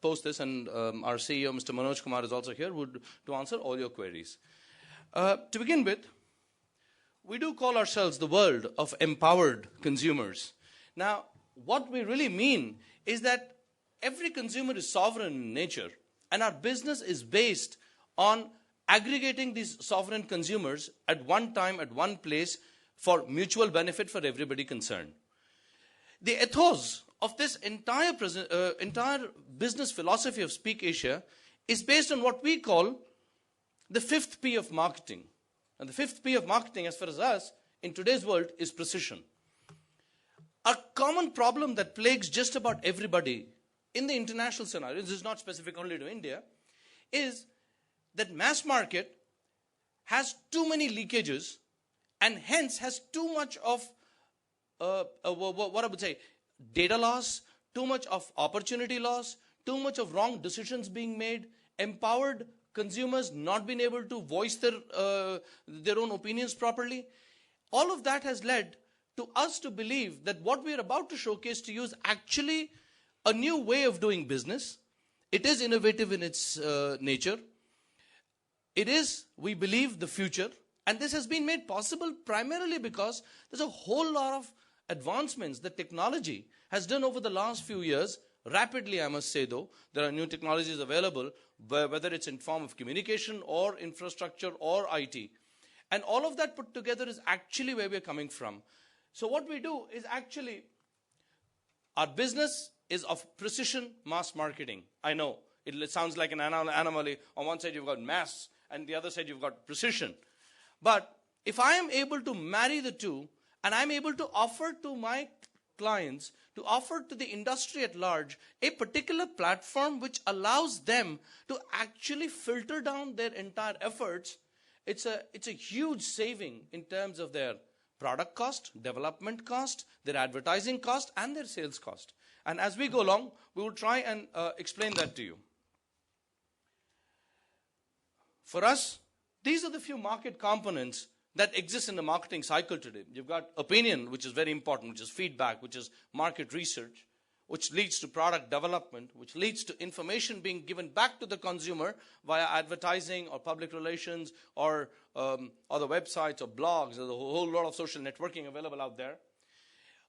post this, and our CEO, Mr. Manoj Kumar, is also here to answer all your queries. To begin with, we do call ourselves the world of empowered consumers. Now, what we really mean is that every consumer is sovereign in nature, and our business is based on aggregating these sovereign consumers at one time, at one place, for mutual benefit for everybody concerned. The ethos of this entire business philosophy of speakasia is based on what we call the fifth P of marketing. And the fifth P of marketing, as far as us, in today's world, is precision. A common problem that plagues just about everybody in the international scenario, this is not specific only to India, is that mass market has too many leakages and hence has too much of what I would say, data loss, too much of opportunity loss, too much of wrong decisions being made, empowered consumers not being able to voice their own opinions properly. All of that has led to us to believe that what we are about to showcase to you is actually a new way of doing business. It is innovative in its nature. It is, we believe, the future. And this has been made possible primarily because there's a whole lot of advancements that technology has done over the last few years. Rapidly, I must say, though, there are new technologies available, whether it's in form of communication or infrastructure or IT. And all of that put together is actually where we're coming from. So what we do is actually, our business is of precision mass marketing. I know, it sounds like an anomaly. On one side you've got mass, and the other side you've got precision. But if I am able to marry the two, and I'm able to offer to my clients, to offer to the industry at large, a particular platform which allows them to actually filter down their entire efforts, it's a huge saving in terms of their product cost, development cost, their advertising cost, and their sales cost. And as we go along, we will try and explain that to you. For us, these are the few market components that exist in the marketing cycle today. You've got opinion, which is very important, which is feedback, which is market research, which leads to product development, which leads to information being given back to the consumer via advertising or public relations or other websites or blogs. There's a whole lot of social networking available out there,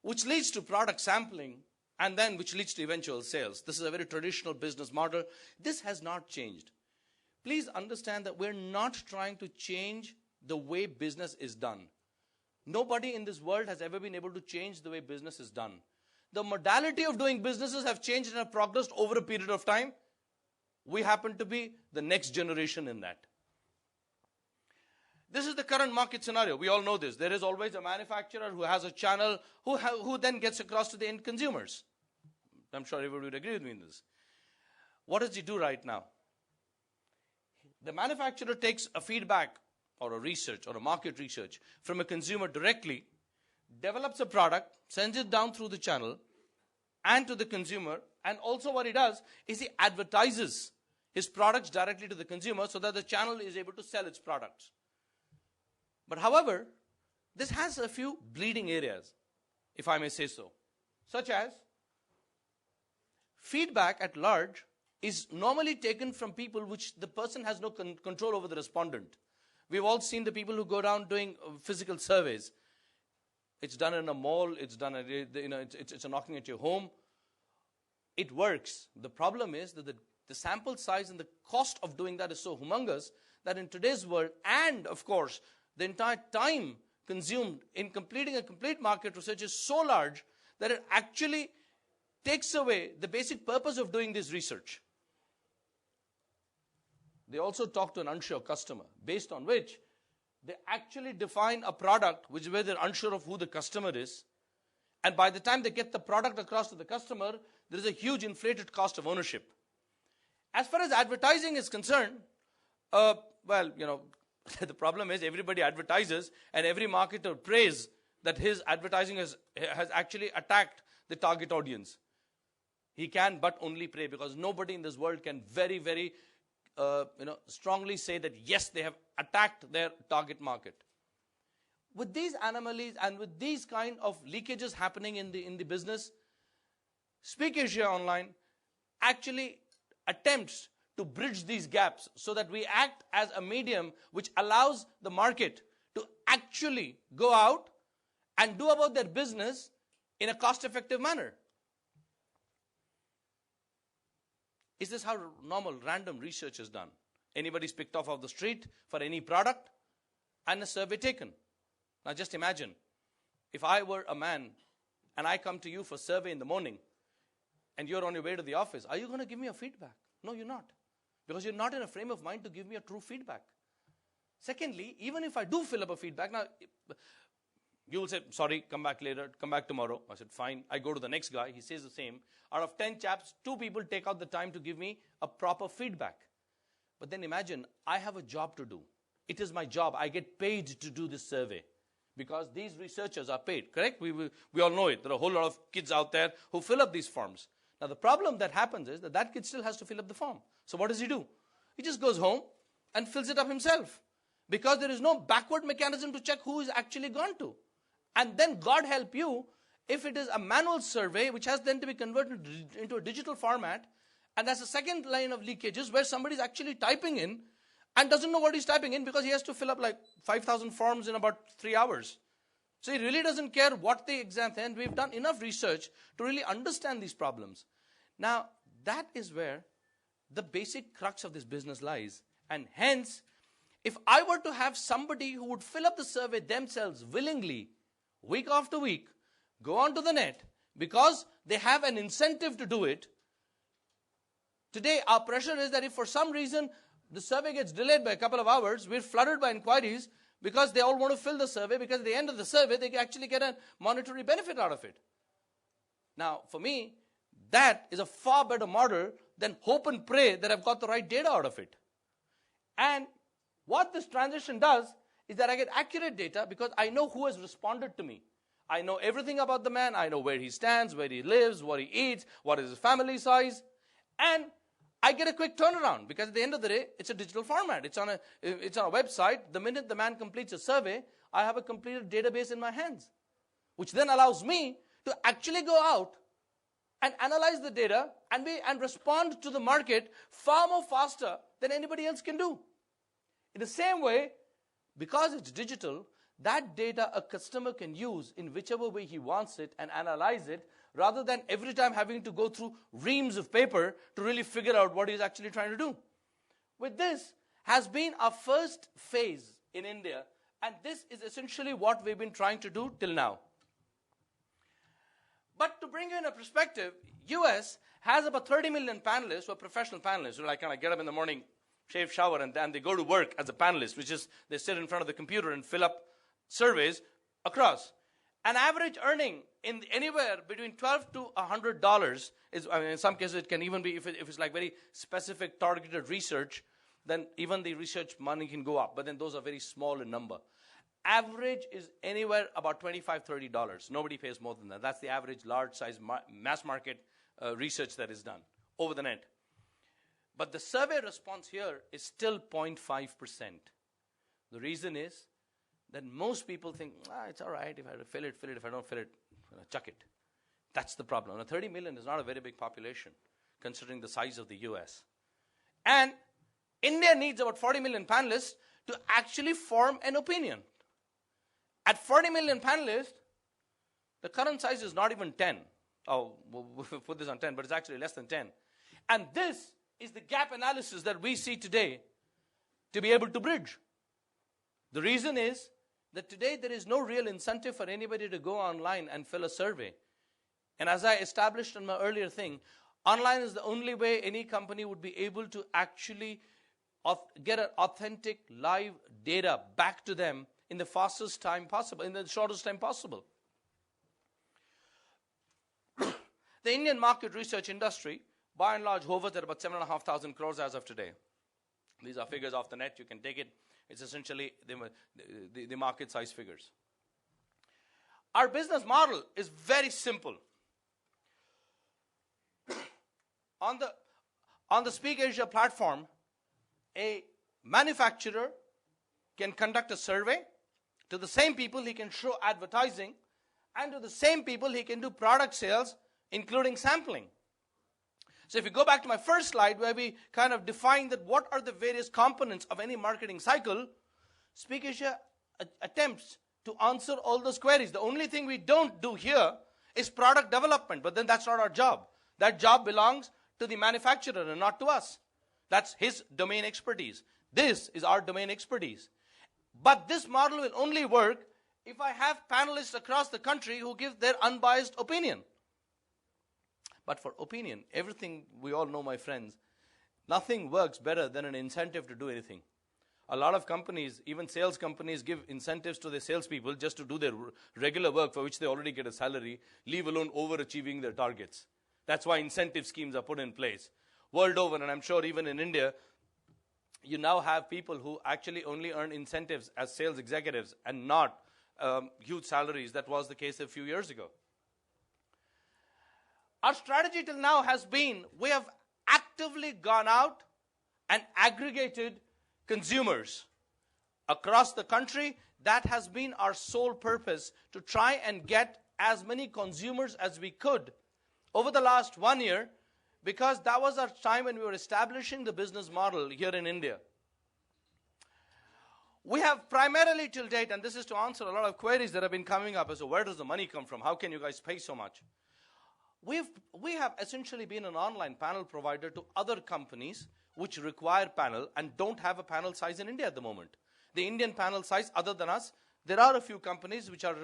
which leads to product sampling, and then which leads to eventual sales. This is a very traditional business model. This has not changed. Please understand that we're not trying to change the way business is done. Nobody in this world has ever been able to change the way business is done. The modality of doing businesses have changed and have progressed over a period of time. We happen to be the next generation in that. This is the current market scenario. We all know this. There is always a manufacturer who has a channel who then gets across to the end consumers. I'm sure everybody would agree with me in this. What does he do right now? The manufacturer takes a feedback or a research or a market research from a consumer directly, develops a product, sends it down through the channel and to the consumer, and also what he does is he advertises his products directly to the consumer so that the channel is able to sell its products. But however, this has a few bleeding areas, if I may say so, such as feedback at large is normally taken from people which the person has no control over the respondent. We've all seen the people who go down doing physical surveys. It's done in a mall, it's done at, it's a knocking at your home. It works. The problem is that the sample size and the cost of doing that is so humongous that in today's world, and of course, the entire time consumed in completing a complete market research is so large that it actually takes away the basic purpose of doing this research. They also talk to an unsure customer, based on which they actually define a product which where they're unsure of who the customer is. And by the time they get the product across to the customer, there is a huge inflated cost of ownership. As far as advertising is concerned, the problem is everybody advertises and every marketer prays that his advertising has actually attacked the target audience. He can but only pray, because nobody in this world can very, very strongly say that yes, they have attacked their target market. With these anomalies and with these kind of leakages happening in the business, speakasia Online actually attempts to bridge these gaps so that we act as a medium which allows the market to actually go out and do about their business in a cost-effective manner. Is this how normal random research is done? Anybody's picked off the street for any product and a survey taken. Now just imagine, if I were a man and I come to you for survey in the morning and you're on your way to the office, are you going to give me a feedback? No, you're not. Because you're not in a frame of mind to give me a true feedback. Secondly, even if I do fill up a feedback, now you will say, sorry, come back later, come back tomorrow. I said, fine. I go to the next guy. He says the same. Out of 10 chaps, 2 people take out the time to give me a proper feedback. But then imagine, I have a job to do. It is my job. I get paid to do this survey because these researchers are paid, correct? We all know it. There are a whole lot of kids out there who fill up these forms. Now, the problem that happens is that kid still has to fill up the form. So what does he do? He just goes home and fills it up himself because there is no backward mechanism to check who is actually gone to. And then God help you if it is a manual survey which has then to be converted into a digital format, and that's the second line of leakages where somebody is actually typing in and doesn't know what he's typing in because he has to fill up like 5,000 forms in about 3 hours. So he really doesn't care what the exam is, and we've done enough research to really understand these problems. Now, that is where the basic crux of this business lies. And hence, if I were to have somebody who would fill up the survey themselves willingly, week after week, go onto the net, because they have an incentive to do it. Today, our pressure is that if for some reason the survey gets delayed by a couple of hours, we're flooded by inquiries because they all want to fill the survey, because at the end of the survey, they actually get a monetary benefit out of it. Now, for me, that is a far better model than hope and pray that I've got the right data out of it. And what this transition does is that I get accurate data because I know who has responded to me. I know everything about the man. I know where he stands, where he lives, what he eats, what is his family size. And I get a quick turnaround because at the end of the day, it's a digital format. It's on a website. The minute the man completes a survey, I have a completed database in my hands, which then allows me to actually go out and analyze the data and respond to the market far more faster than anybody else can do. In the same way, because it's digital, that data a customer can use in whichever way he wants it and analyze it, rather than every time having to go through reams of paper to really figure out what he's actually trying to do. With this has been our first phase in India, and this is essentially what we've been trying to do till now. But to bring you in a perspective, US has about 30 million panelists who are professional panelists who kind of get up in the morning, shave, shower, and then they go to work as a panelist, which is they sit in front of the computer and fill up surveys across. An average earning in anywhere between $12 to $100 is, I mean, in some cases it can even be, if it's like very specific targeted research, then even the research money can go up, but then those are very small in number. Average is anywhere about $25, $30. Nobody pays more than that. That's the average large size mass market research that is done over the net. But the survey response here is still 0.5%. The reason is that most people think, it's all right, if I fill it, if I don't fill it, chuck it. That's the problem. Now, 30 million is not a very big population, considering the size of the US. And India needs about 40 million panelists to actually form an opinion. At 40 million panelists, the current size is not even 10. Oh, we'll put this on 10, but it's actually less than 10. And this is the gap analysis that we see today to be able to bridge. The reason is that today there is no real incentive for anybody to go online and fill a survey. And as I established in my earlier thing, online is the only way any company would be able to actually get an authentic live data back to them in the fastest time possible, in the shortest time possible. The Indian market research industry, by and large, hovers at about 7,500 crores as of today. These are figures off the net. You can take it. It's essentially the market size figures. Our business model is very simple. On the speakasia platform, a manufacturer can conduct a survey. To the same people, he can show advertising. And to the same people, he can do product sales, including sampling. So if you go back to my first slide where we kind of define that what are the various components of any marketing cycle, speakasia attempts to answer all those queries. The only thing we don't do here is product development, but then that's not our job. That job belongs to the manufacturer and not to us. That's his domain expertise. This is our domain expertise. But this model will only work if I have panelists across the country who give their unbiased opinion. But for opinion, everything we all know, my friends, nothing works better than an incentive to do anything. A lot of companies, even sales companies, give incentives to their salespeople just to do their regular work for which they already get a salary, leave alone overachieving their targets. That's why incentive schemes are put in place. World over, and I'm sure even in India, you now have people who actually only earn incentives as sales executives and not huge salaries. That was the case a few years ago. Our strategy till now has been, we have actively gone out and aggregated consumers across the country. That has been our sole purpose, to try and get as many consumers as we could over the last 1 year, because that was our time when we were establishing the business model here in India. We have primarily till date, and this is to answer a lot of queries that have been coming up as to where does the money come from? How can you guys pay so much? We have essentially been an online panel provider to other companies which require panel and don't have a panel size in India at the moment. The Indian panel size, other than us, there are a few companies which are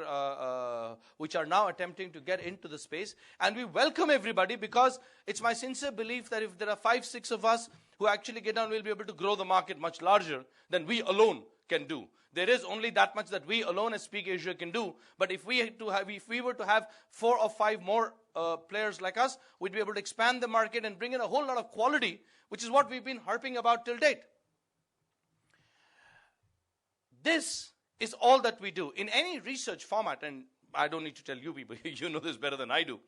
now attempting to get into the space, and we welcome everybody, because it's my sincere belief that if there are 5, 6 of us who actually get down, we'll be able to grow the market much larger than we alone can do. There is only that much that we alone as speakasia can do, but if we were to have 4 or 5 more players like us, we'd be able to expand the market and bring in a whole lot of quality, which is what we've been harping about till date. This is all that we do. In any research format, and I don't need to tell you people, you know this better than I do,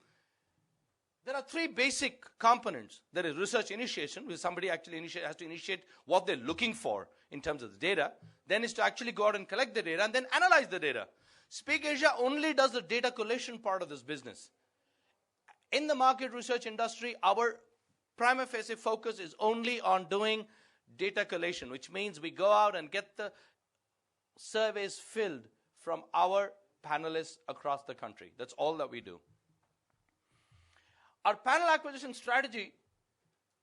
there are 3 basic components. There is research initiation, where somebody actually has to initiate what they're looking for in terms of the data. Then is to actually go out and collect the data and then analyze the data. speakasia only does the data collation part of this business. In the market research industry, our prima facie focus is only on doing data collation, which means we go out and get the surveys filled from our panelists across the country. That's all that we do. Our panel acquisition strategy,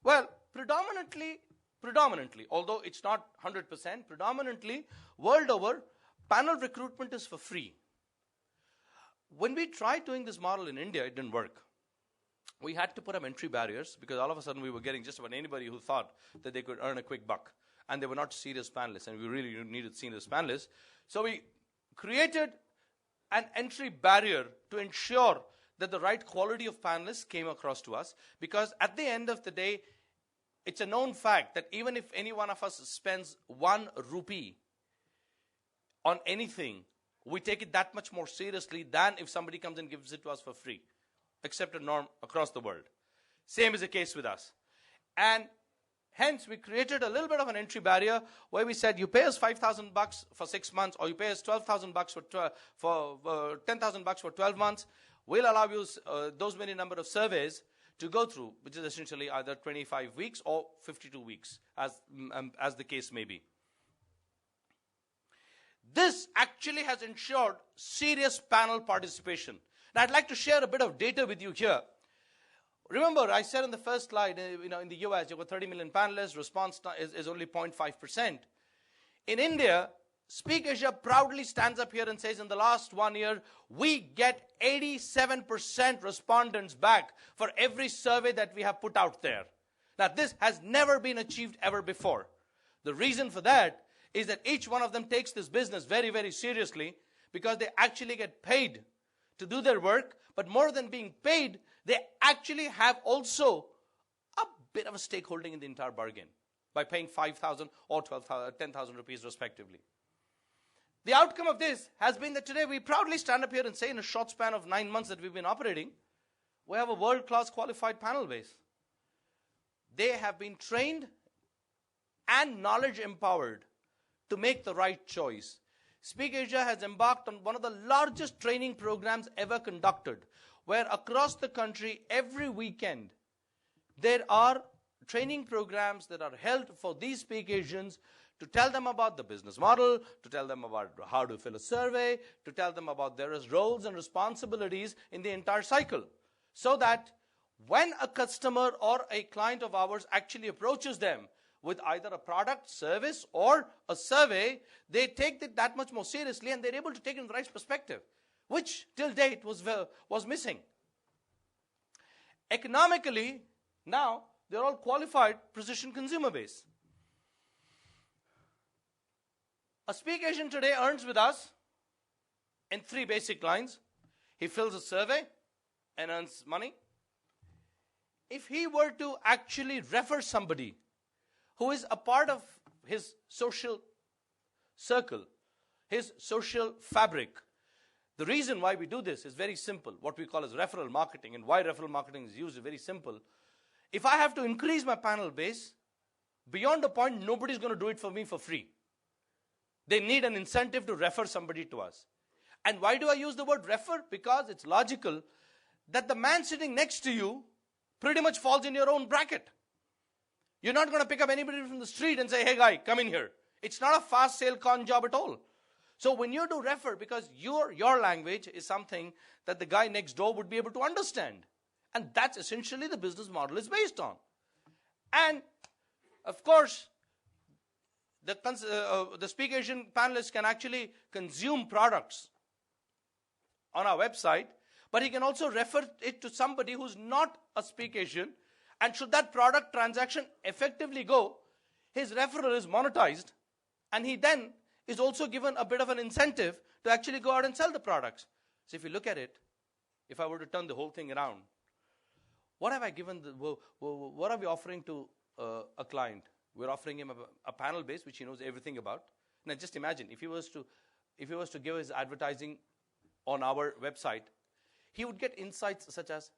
well, predominantly, although it's not 100%, predominantly, world over, panel recruitment is for free. When we tried doing this model in India, it didn't work. We had to put up entry barriers, because all of a sudden we were getting just about anybody who thought that they could earn a quick buck. And they were not serious panelists, and we really needed serious panelists. So we created an entry barrier to ensure that the right quality of panelists came across to us, because at the end of the day, it's a known fact that even if any one of us spends 1 rupee on anything, we take it that much more seriously than if somebody comes and gives it to us for free. Accepted norm across the world. Same is the case with us. And hence, we created a little bit of an entry barrier where we said, you pay us $5,000 for 6 months, or you pay us $12,000 for 10,000 bucks for 12 months. We'll allow you those many number of surveys to go through, which is essentially either 25 weeks or 52 weeks, as the case may be. This actually has ensured serious panel participation. Now, I'd like to share a bit of data with you here. Remember, I said in the first slide, in the US, you've got 30 million panelists, response is only 0.5%. In India, speakasia proudly stands up here and says, in the last 1 year, we get 87% respondents back for every survey that we have put out there. Now, this has never been achieved ever before. The reason for that is that each one of them takes this business very, very seriously, because they actually get paid to do their work, but more than being paid, they actually have also a bit of a stakeholding in the entire bargain by paying 5,000 or 12,000, 10,000 rupees respectively. The outcome of this has been that today we proudly stand up here and say, in a short span of 9 months that we've been operating, we have a world-class qualified panel base. They have been trained and knowledge empowered to make the right choice. speakasia has embarked on one of the largest training programs ever conducted, where across the country, every weekend, there are training programs that are held for these speak Asians to tell them about the business model, to tell them about how to fill a survey, to tell them about their roles and responsibilities in the entire cycle. So that when a customer or a client of ours actually approaches them with either a product, service, or a survey, they take it that much more seriously and they're able to take it in the right perspective, which till date was missing. Economically, now they're all qualified precision consumer base. A speak Asian today earns with us in 3 basic lines. He fills a survey and earns money. If he were to actually refer somebody who is a part of his social circle, his social fabric, the reason why we do this is very simple. What we call as referral marketing, and why referral marketing is used is very simple. If I have to increase my panel base, beyond a point, nobody's going to do it for me for free. They need an incentive to refer somebody to us. And why do I use the word refer? Because it's logical that the man sitting next to you pretty much falls in your own bracket. You're not going to pick up anybody from the street and say, hey guy, come in here. It's not a fast sale con job at all. So when you do refer, because your language is something that the guy next door would be able to understand. And that's essentially the business model is based on. And of course, the Speak Asian panelists can actually consume products on our website, but he can also refer it to somebody who's not a Speak Asian. And should that product transaction effectively go, his referral is monetized, and he then is also given a bit of an incentive to actually go out and sell the products. So if you look at it, if I were to turn the whole thing around, what have I given? What are we offering to a client? We're offering him a panel base which he knows everything about. Now just imagine if he was to give his advertising on our website, he would get insights such as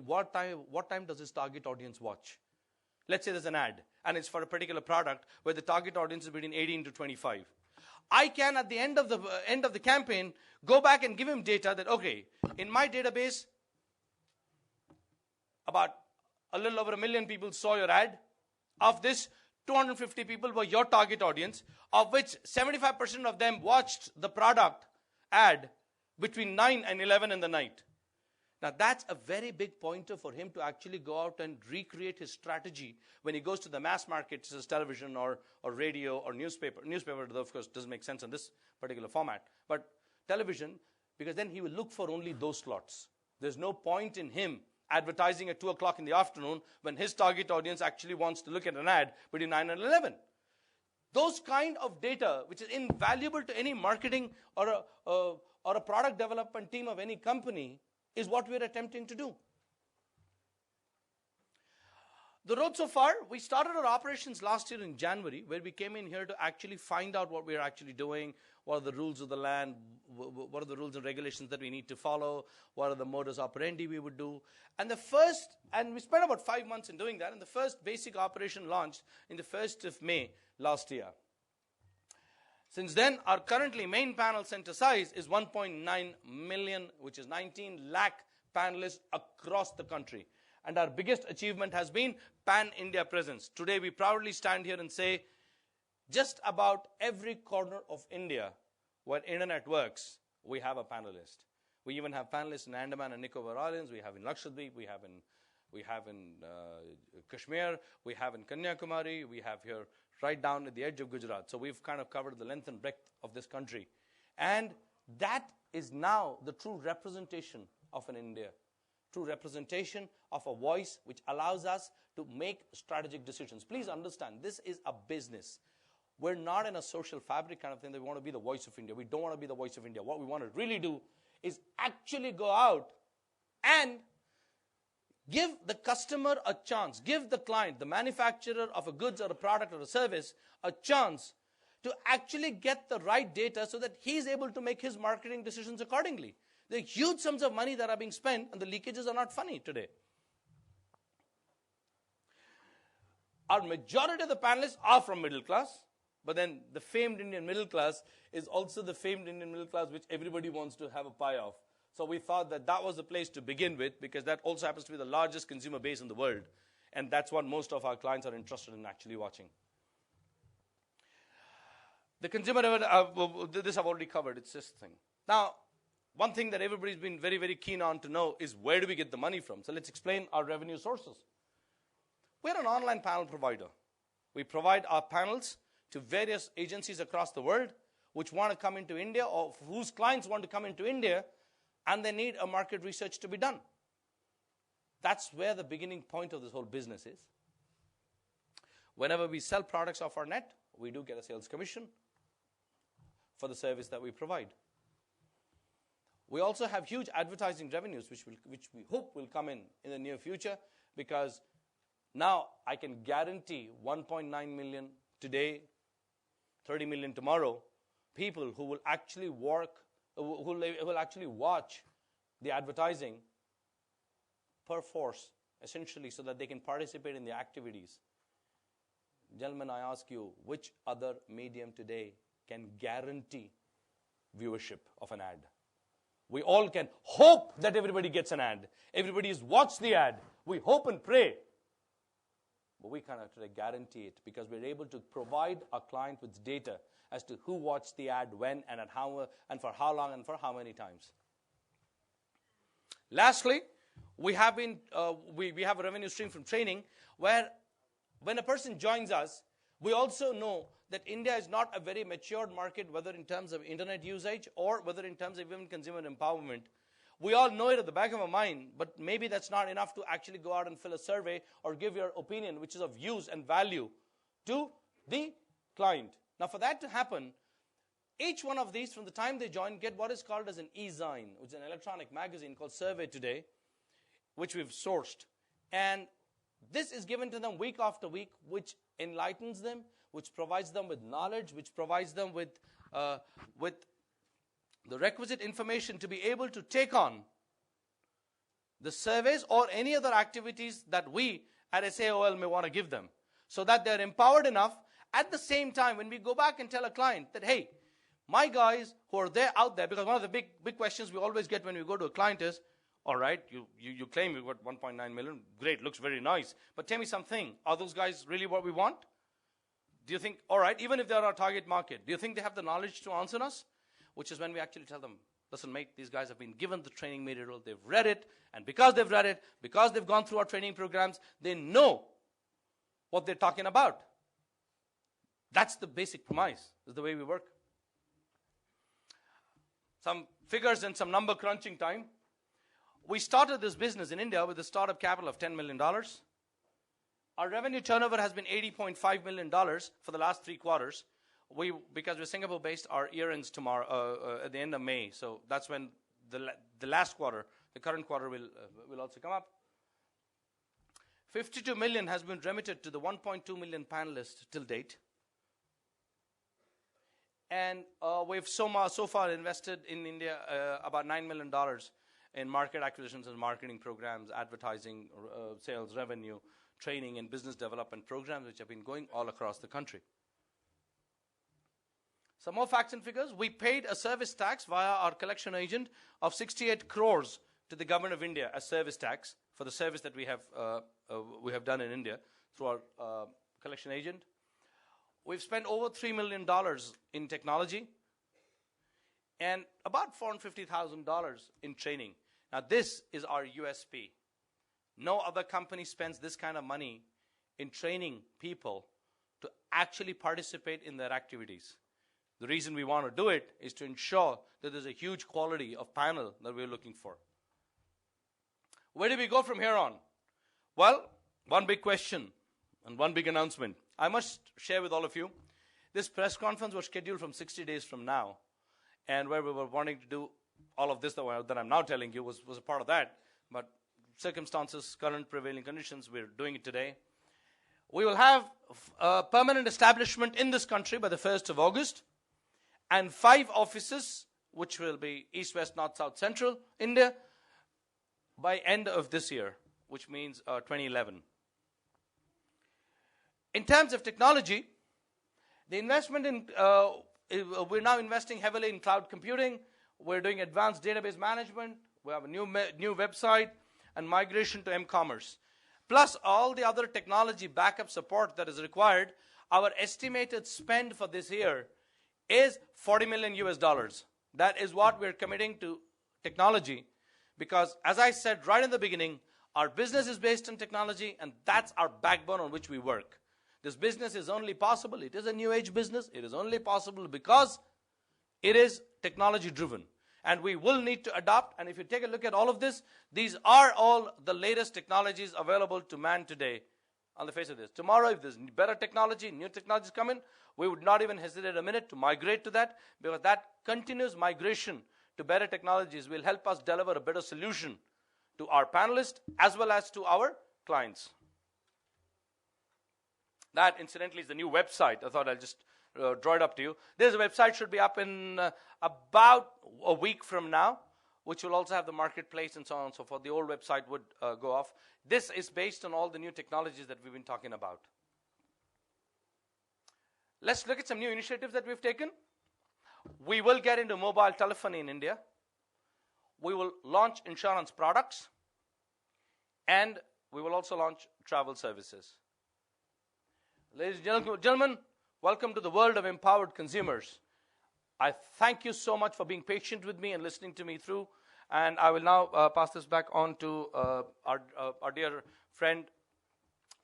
what time does his target audience watch? Let's say there's an ad and it's for a particular product where the target audience is between 18 to 25. I can at the end of the campaign go back and give him data that, okay, in my database about a little over 1 million people saw your ad. Of this, 250 people were your target audience, of which 75% of them watched the product ad between 9 and 11 in the night. Now that's a very big pointer for him to actually go out and recreate his strategy when he goes to the mass market, such as television or radio or newspaper. Newspaper, of course, doesn't make sense in this particular format. But television, because then he will look for only those slots. There's no point in him advertising at 2 o'clock in the afternoon when his target audience actually wants to look at an ad between 9 and 11. Those kind of data, which is invaluable to any marketing or a product development team of any company, is what we're attempting to do. The road so far, we started our operations last year in January, where we came in here to actually find out what we're actually doing, what are the rules of the land, what are the rules and regulations that we need to follow, what are the modus operandi we would do. And we spent about 5 months in doing that, and the first basic operation launched in the 1st of May last year. Since then, our currently main panel center size is 1.9 million, which is 19 lakh panelists across the country. And our biggest achievement has been pan-India presence. Today, we proudly stand here and say, just about every corner of India where internet works, we have a panelist. We even have panelists in Andaman and Nicobar Islands. We have in Lakshadweep. We have in Kashmir. We have in Kanyakumari. We have here right down at the edge of Gujarat. So we've kind of covered the length and breadth of this country. And that is now the true representation of an India. True representation of a voice which allows us to make strategic decisions. Please understand, this is a business. We're not in a social fabric kind of thing that we want to be the voice of India. We don't want to be the voice of India. What we want to really do is actually go out and give the customer a chance, give the client, the manufacturer of a goods or a product or a service, a chance to actually get the right data so that he's able to make his marketing decisions accordingly. There are huge sums of money that are being spent, and the leakages are not funny today. Our majority of the panelists are from middle class, but then the famed Indian middle class is also the famed Indian middle class which everybody wants to have a pie of. So we thought that that was the place to begin with, because that also happens to be the largest consumer base in the world. And that's what most of our clients are interested in actually watching. The consumer, this I've already covered, it's this thing. Now, one thing that everybody's been very, very keen on to know is where do we get the money from? So let's explain our revenue sources. We're an online panel provider. We provide our panels to various agencies across the world which want to come into India or whose clients want to come into India, and they need a market research to be done. That's where the beginning point of this whole business is. Whenever we sell products off our net, we do get a sales commission for the service that we provide. We also have huge advertising revenues, which we hope will come in the near future, because now I can guarantee 1.9 million today, 30 million tomorrow, people who will actually who will actually watch the advertising per force, essentially, so that they can participate in the activities. Gentlemen, I ask you, which other medium today can guarantee viewership of an ad? We all can hope that everybody gets an ad. Everybody has watched the ad. We hope and pray. But we cannot today guarantee it, because we're able to provide our client with data as to who watched the ad, when, and at how, and for how long, and for how many times. Lastly, we have we have a revenue stream from training, where when a person joins us, we also know that India is not a very matured market, whether in terms of internet usage or whether in terms of even consumer empowerment. We all know it at the back of our mind, but maybe that's not enough to actually go out and fill a survey or give your opinion, which is of use and value to the client. Now, for that to happen, each one of these, from the time they join, get what is called as an e-zine, which is an electronic magazine called Survey Today, which we've sourced. And this is given to them week after week, which enlightens them, which provides them with knowledge, which provides them with the requisite information to be able to take on the surveys or any other activities that we at SAOL may want to give them, so that they're empowered enough. At the same time, when we go back and tell a client that, hey, my guys who are there out there, because one of the big questions we always get when we go to a client is, all right, you claim you've got 1.9 million. Great, looks very nice. But tell me something. Are those guys really what we want? Do you think, all right, even if they're our target market, do you think they have the knowledge to answer us? Which is when we actually tell them, listen, mate, these guys have been given the training material. They've read it. And because they've read it, because they've gone through our training programs, they know what they're talking about. That's the basic premise. Is the way we work. Some figures and some number crunching time. We started this business in India with a startup capital of $10 million. Our revenue turnover has been $80.5 million for the last 3 quarters. Because we're Singapore-based, our year ends tomorrow at the end of May. So that's when the last quarter, the current quarter, will also come up. 52 million has been remitted to the 1.2 million panelists till date. And we've so far invested in India about $9 million in market acquisitions and marketing programs, advertising, sales, revenue, training, and business development programs, which have been going all across the country. Some more facts and figures. We paid a service tax via our collection agent of 68 crores to the government of India as service tax for the service that we have done in India through our collection agent. We've spent over $3 million in technology and about $450,000 in training. Now, this is our USP. No other company spends this kind of money in training people to actually participate in their activities. The reason we want to do it is to ensure that there's a huge quality of panel that we're looking for. Where do we go from here on? Well, one big question and one big announcement. I must share with all of you, this press conference was scheduled from 60 days from now, and where we were wanting to do all of this that I'm now telling you was a part of that, but circumstances, current prevailing conditions, we're doing it today. We will have a permanent establishment in this country by the 1st of August, and 5 offices, which will be East, West, North, South, Central India, by end of this year, which means 2011. In terms of technology, the investment in, we're now investing heavily in cloud computing. We're doing advanced database management. We have a new website and migration to m-commerce. plus all the other technology backup support that is required, our estimated spend for this year is 40 million US dollars. That is what we're committing to technology, because as I said right in the beginning, our business is based on technology, and that's our backbone on which we work. This business is only possible, it is a new age business, it is only possible because it is technology driven. And we will need to adopt, and if you take a look at all of this, these are all the latest technologies available to man today on the face of this. Tomorrow, if there's better technology, new technologies come in, we would not even hesitate a minute to migrate to that, because that continuous migration to better technologies will help us deliver a better solution to our panelists as well as to our clients. That, incidentally, is the new website. I thought I'll just draw it up to you. This website should be up in about a week from now, which will also have the marketplace and so on and so forth. The old website would go off. This is based on all the new technologies that we've been talking about. Let's look at some new initiatives that we've taken. We will get into mobile telephony in India. We will launch insurance products. And we will also launch travel services. Ladies and gentlemen, welcome to the world of empowered consumers. I thank you so much for being patient with me and listening to me through. And I will now pass this back on to our dear friend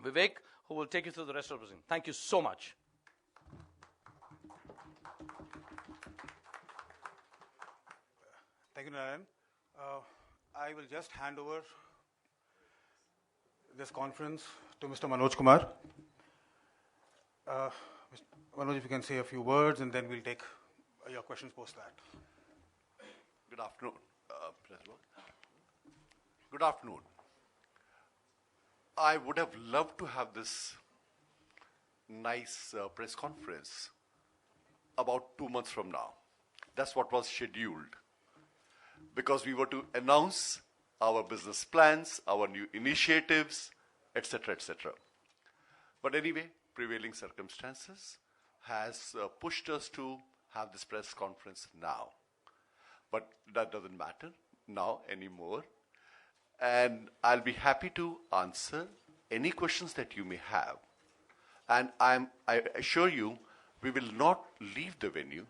Vivek, who will take you through the rest of the presentation. Thank you so much. Thank you, Narayan. I will just hand over this conference to Mr. Manoj Kumar. Manoj, if you can say a few words, and then we'll take your questions post that. Good afternoon, President. Good afternoon. I would have loved to have this nice press conference about 2 months from now. That's what was scheduled, because we were to announce our business plans, our new initiatives, etc., etc. But anyway, prevailing circumstances has pushed us to have this press conference now. But that doesn't matter now anymore. And I'll be happy to answer any questions that you may have. And I assure you, we will not leave the venue,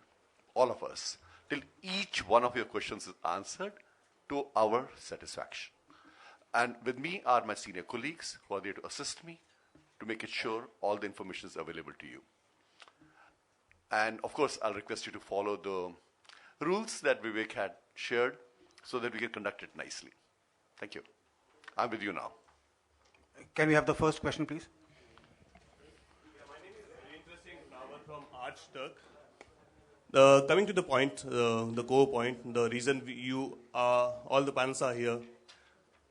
all of us, till each one of your questions is answered to our satisfaction. And with me are my senior colleagues who are there to assist me to make it sure all the information is available to you. And of course, I'll request you to follow the rules that Vivek had shared so that we can conduct it nicely. Thank you. I'm with you now. Can we have the first question, please? Yeah, my name is very interesting, Rawat from Archturk. Coming to the point, the core point, the reason all the panels are here,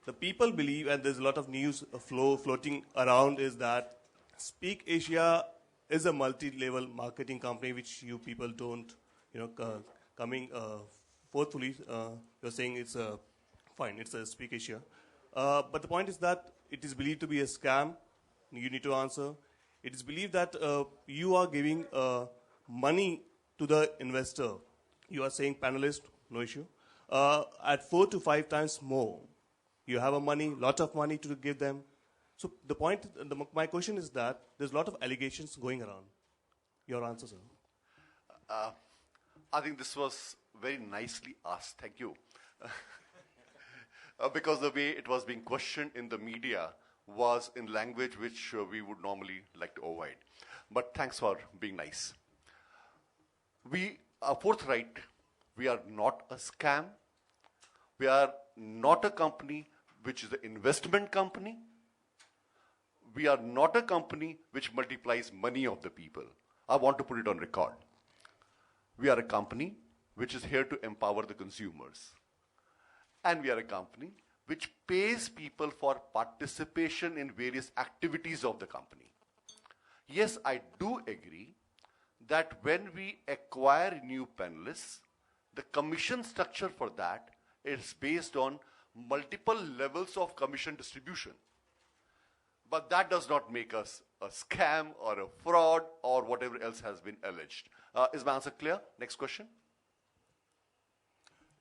the people believe, and there's a lot of news floating around, is that speakasia is a multi-level marketing company, which you people don't, coming forthfully, you're saying it's fine, it's a speakasia. But the point is that it is believed to be a scam. You need to answer. It is believed that you are giving money to the investor. You are saying panelist, no issue, at 4 to 5 times more. You have a lot of money to give them. So the point, my question is that there's a lot of allegations going around. Your answer, sir. I think this was very nicely asked. Thank you. Because the way it was being questioned in the media was in language which we would normally like to avoid. But thanks for being nice. We are forthright. We are not a scam. We are not a company which is an investment company. We are not a company which multiplies money of the people. I want to put it on record. We are a company which is here to empower the consumers. And we are a company which pays people for participation in various activities of the company. Yes, I do agree that when we acquire new panelists, the commission structure for that is based on multiple levels of commission distribution. But that does not make us a scam or a fraud or whatever else has been alleged. Is my answer clear? Next question.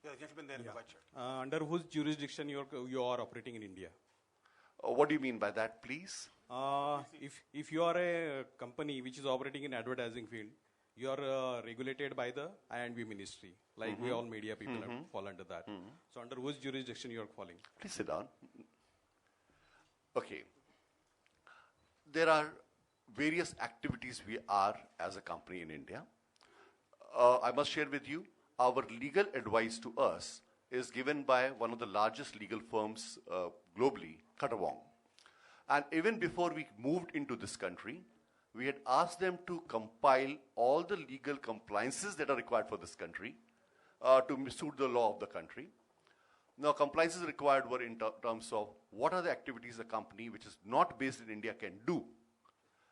Yeah, gentleman there in the white shirt. Under whose jurisdiction you are operating in India? What do you mean by that, please? If you are a company which is operating in advertising field, you are regulated by the I&B ministry. Like we all media people have to fall under that. So under which jurisdiction you are falling? Please sit down. Okay. There are various activities we are as a company in India. I must share with you, our legal advice to us is given by one of the largest legal firms globally, Katawong. And even before we moved into this country, we had asked them to compile all the legal compliances that are required for this country to suit the law of the country. Now, compliances required were in terms of what are the activities a company which is not based in India can do.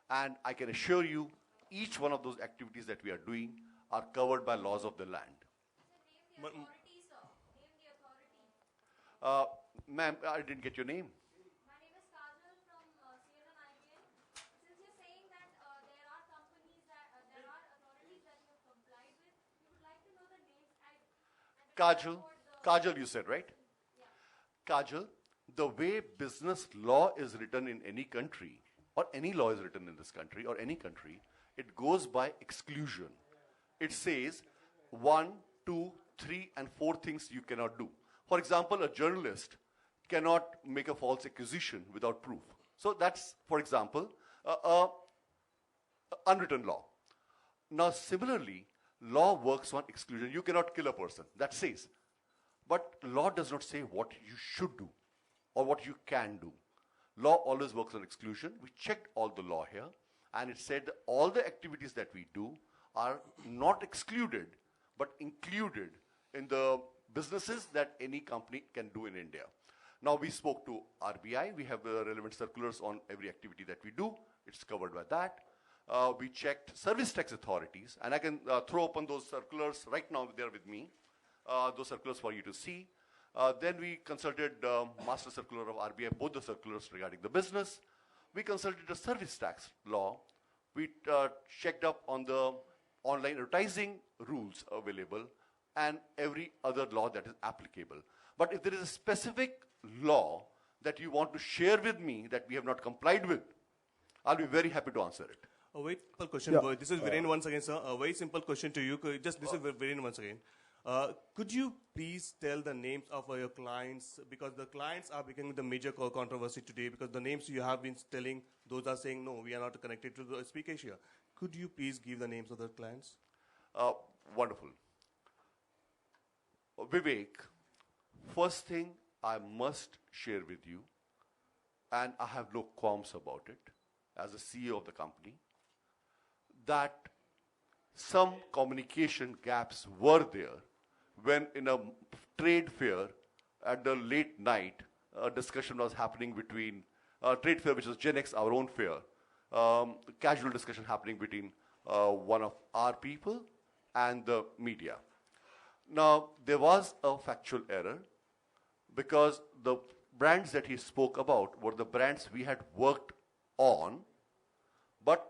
And I can assure you, each one of those activities that we are doing are covered by laws of the land. Name the authority, sir. Name the authority. Ma'am, I didn't get your name. My name is Kajal from CNN IPN. Since you're saying that there are companies there are authorities that you have complied with, we would like to know the names. Kajal, you said, right? Yeah. Kajal, the way business law is written in any country, or any law is written in this country, or any country, it goes by exclusion. It says 1, 2, 3, and 4 things you cannot do. For example, a journalist cannot make a false accusation without proof. So that's, for example, unwritten law. Now, similarly, law works on exclusion. You cannot kill a person. That says. But law does not say what you should do or what you can do. Law always works on exclusion. We checked all the law here, and it said that all the activities that we do are not excluded, but included in the businesses that any company can do in India. Now, we spoke to RBI. We have relevant circulars on every activity that we do. It's covered by that. We checked service tax authorities, and I can throw open those circulars right now. They're with me. Those circulars for you to see. Then we consulted Master Circular of RBI, both the circulars regarding the business. We consulted the service tax law. We checked up on the online advertising rules available and every other law that is applicable. But if there is a specific law that you want to share with me that we have not complied with, I'll be very happy to answer it. A very simple question. Yeah. This is Viren once again, sir. A very simple question to you. This is Viren once again. Could you please tell the names of your clients? Because the clients are becoming the major controversy today, because the names you have been telling, those are saying, no, we are not connected to the speakasia. Could you please give the names of the clients? Wonderful. Vivek, first thing I must share with you, and I have no qualms about it, as a CEO of the company, that some communication gaps were there when in a trade fair at the late night, a discussion was happening between trade fair, which was Gen X, our own fair, casual discussion happening between one of our people and the media. Now, there was a factual error because the brands that he spoke about were the brands we had worked on, but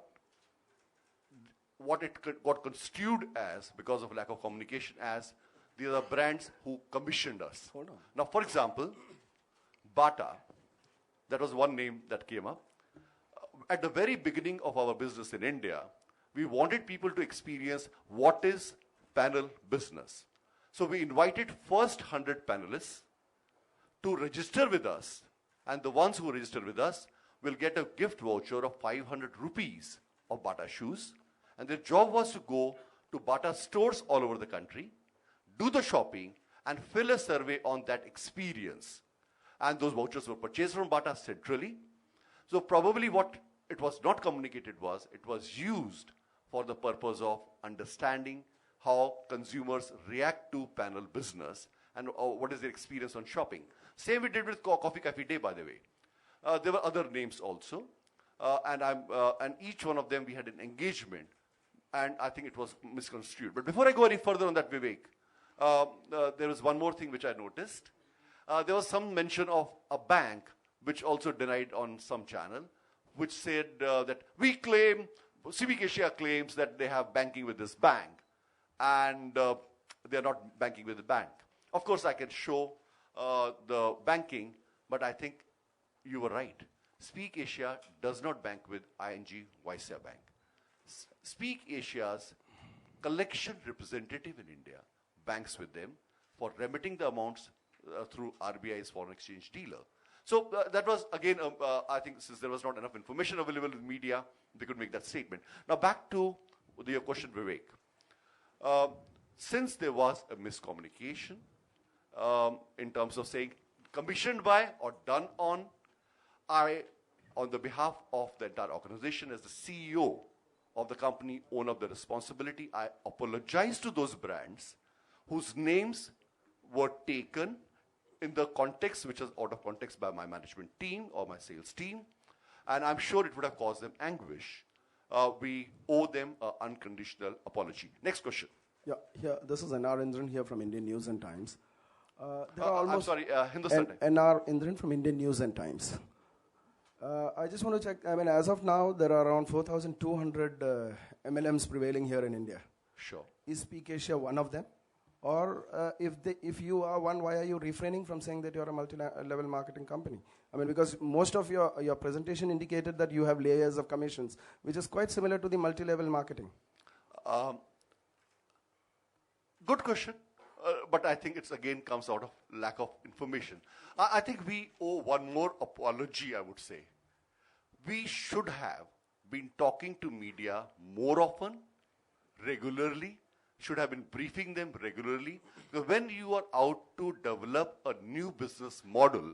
what it got construed as, because of lack of communication, as these are brands who commissioned us. Hold on. Now, for example, Bata, that was one name that came up. At the very beginning of our business in India, we wanted people to experience what is panel business. So we invited first 100 panelists to register with us, and the ones who register with us will get a gift voucher of 500 rupees of Bata shoes, and their job was to go to Bata stores all over the country, do the shopping, and fill a survey on that experience. And those vouchers were purchased from Bata centrally. So probably what it was not communicated was, it was used for the purpose of understanding how consumers react to panel business and what is their experience on shopping. Same we did with Coffee Cafe Day, by the way. There were other names also, and each one of them we had an engagement, and I think it was misconstrued. But before I go any further on that, Vivek, there was one more thing which I noticed. There was some mention of a bank which also denied on some channel, which said that we claim, speakasia claims that they have banking with this bank, and they're not banking with the bank. Of course, I can show the banking, but I think you were right. Speak Asia does not bank with ING Vysya Bank. Speak Asia's collection representative in India banks with them for remitting the amounts through RBI's foreign exchange dealer. So that was, again, I think since there was not enough information available in media, they could make that statement. Now back to your question, Vivek. Since there was a miscommunication in terms of saying commissioned by or done on, on the behalf of the entire organization as the CEO of the company, own up the responsibility. I apologize to those brands whose names were taken in the context which was out of context by my management team or my sales team, and I'm sure it would have caused them anguish. We owe them an unconditional apology. Next question. Yeah, this is NR Indran here from Indian News and Times. I'm sorry, Hindustan Times. NR Indran from Indian News and Times. I just want to check, I mean, as of now, there are around 4,200 MLMs prevailing here in India. Sure. Is speakasia one of them? Or if you are one, why are you refraining from saying that you're a multi-level marketing company? I mean, because most of your presentation indicated that you have layers of commissions, which is quite similar to the multi-level marketing. Good question, but I think it's again comes out of lack of information. I think we owe one more apology, I would say. We should have been talking to media more often, regularly, should have been briefing them regularly. Because when you are out to develop a new business model,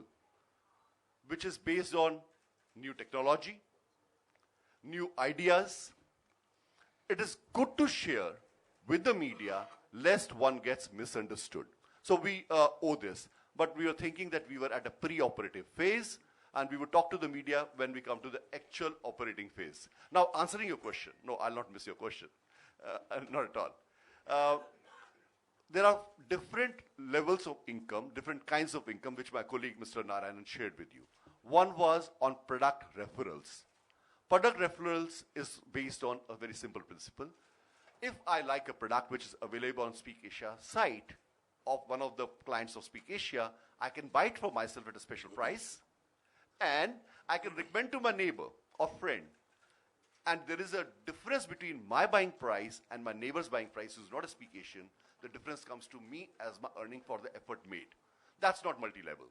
which is based on new technology, new ideas, it is good to share with the media lest one gets misunderstood. So we owe this. But we were thinking that we were at a pre-operative phase, and we would talk to the media when we come to the actual operating phase. Now, answering your question. No, I'll not miss your question. Not at all. There are different levels of income, different kinds of income, which my colleague Mr. Narayanan shared with you. One was on product referrals. Product referrals is based on a very simple principle. If I like a product which is available on Speak Asia site of one of the clients of Speak Asia, I can buy it for myself at a special price, and I can recommend to my neighbor or friend. And there is a difference between my buying price and my neighbor's buying price, who's not a Speak Asian. The difference comes to me as my earning for the effort made. That's not multi-level.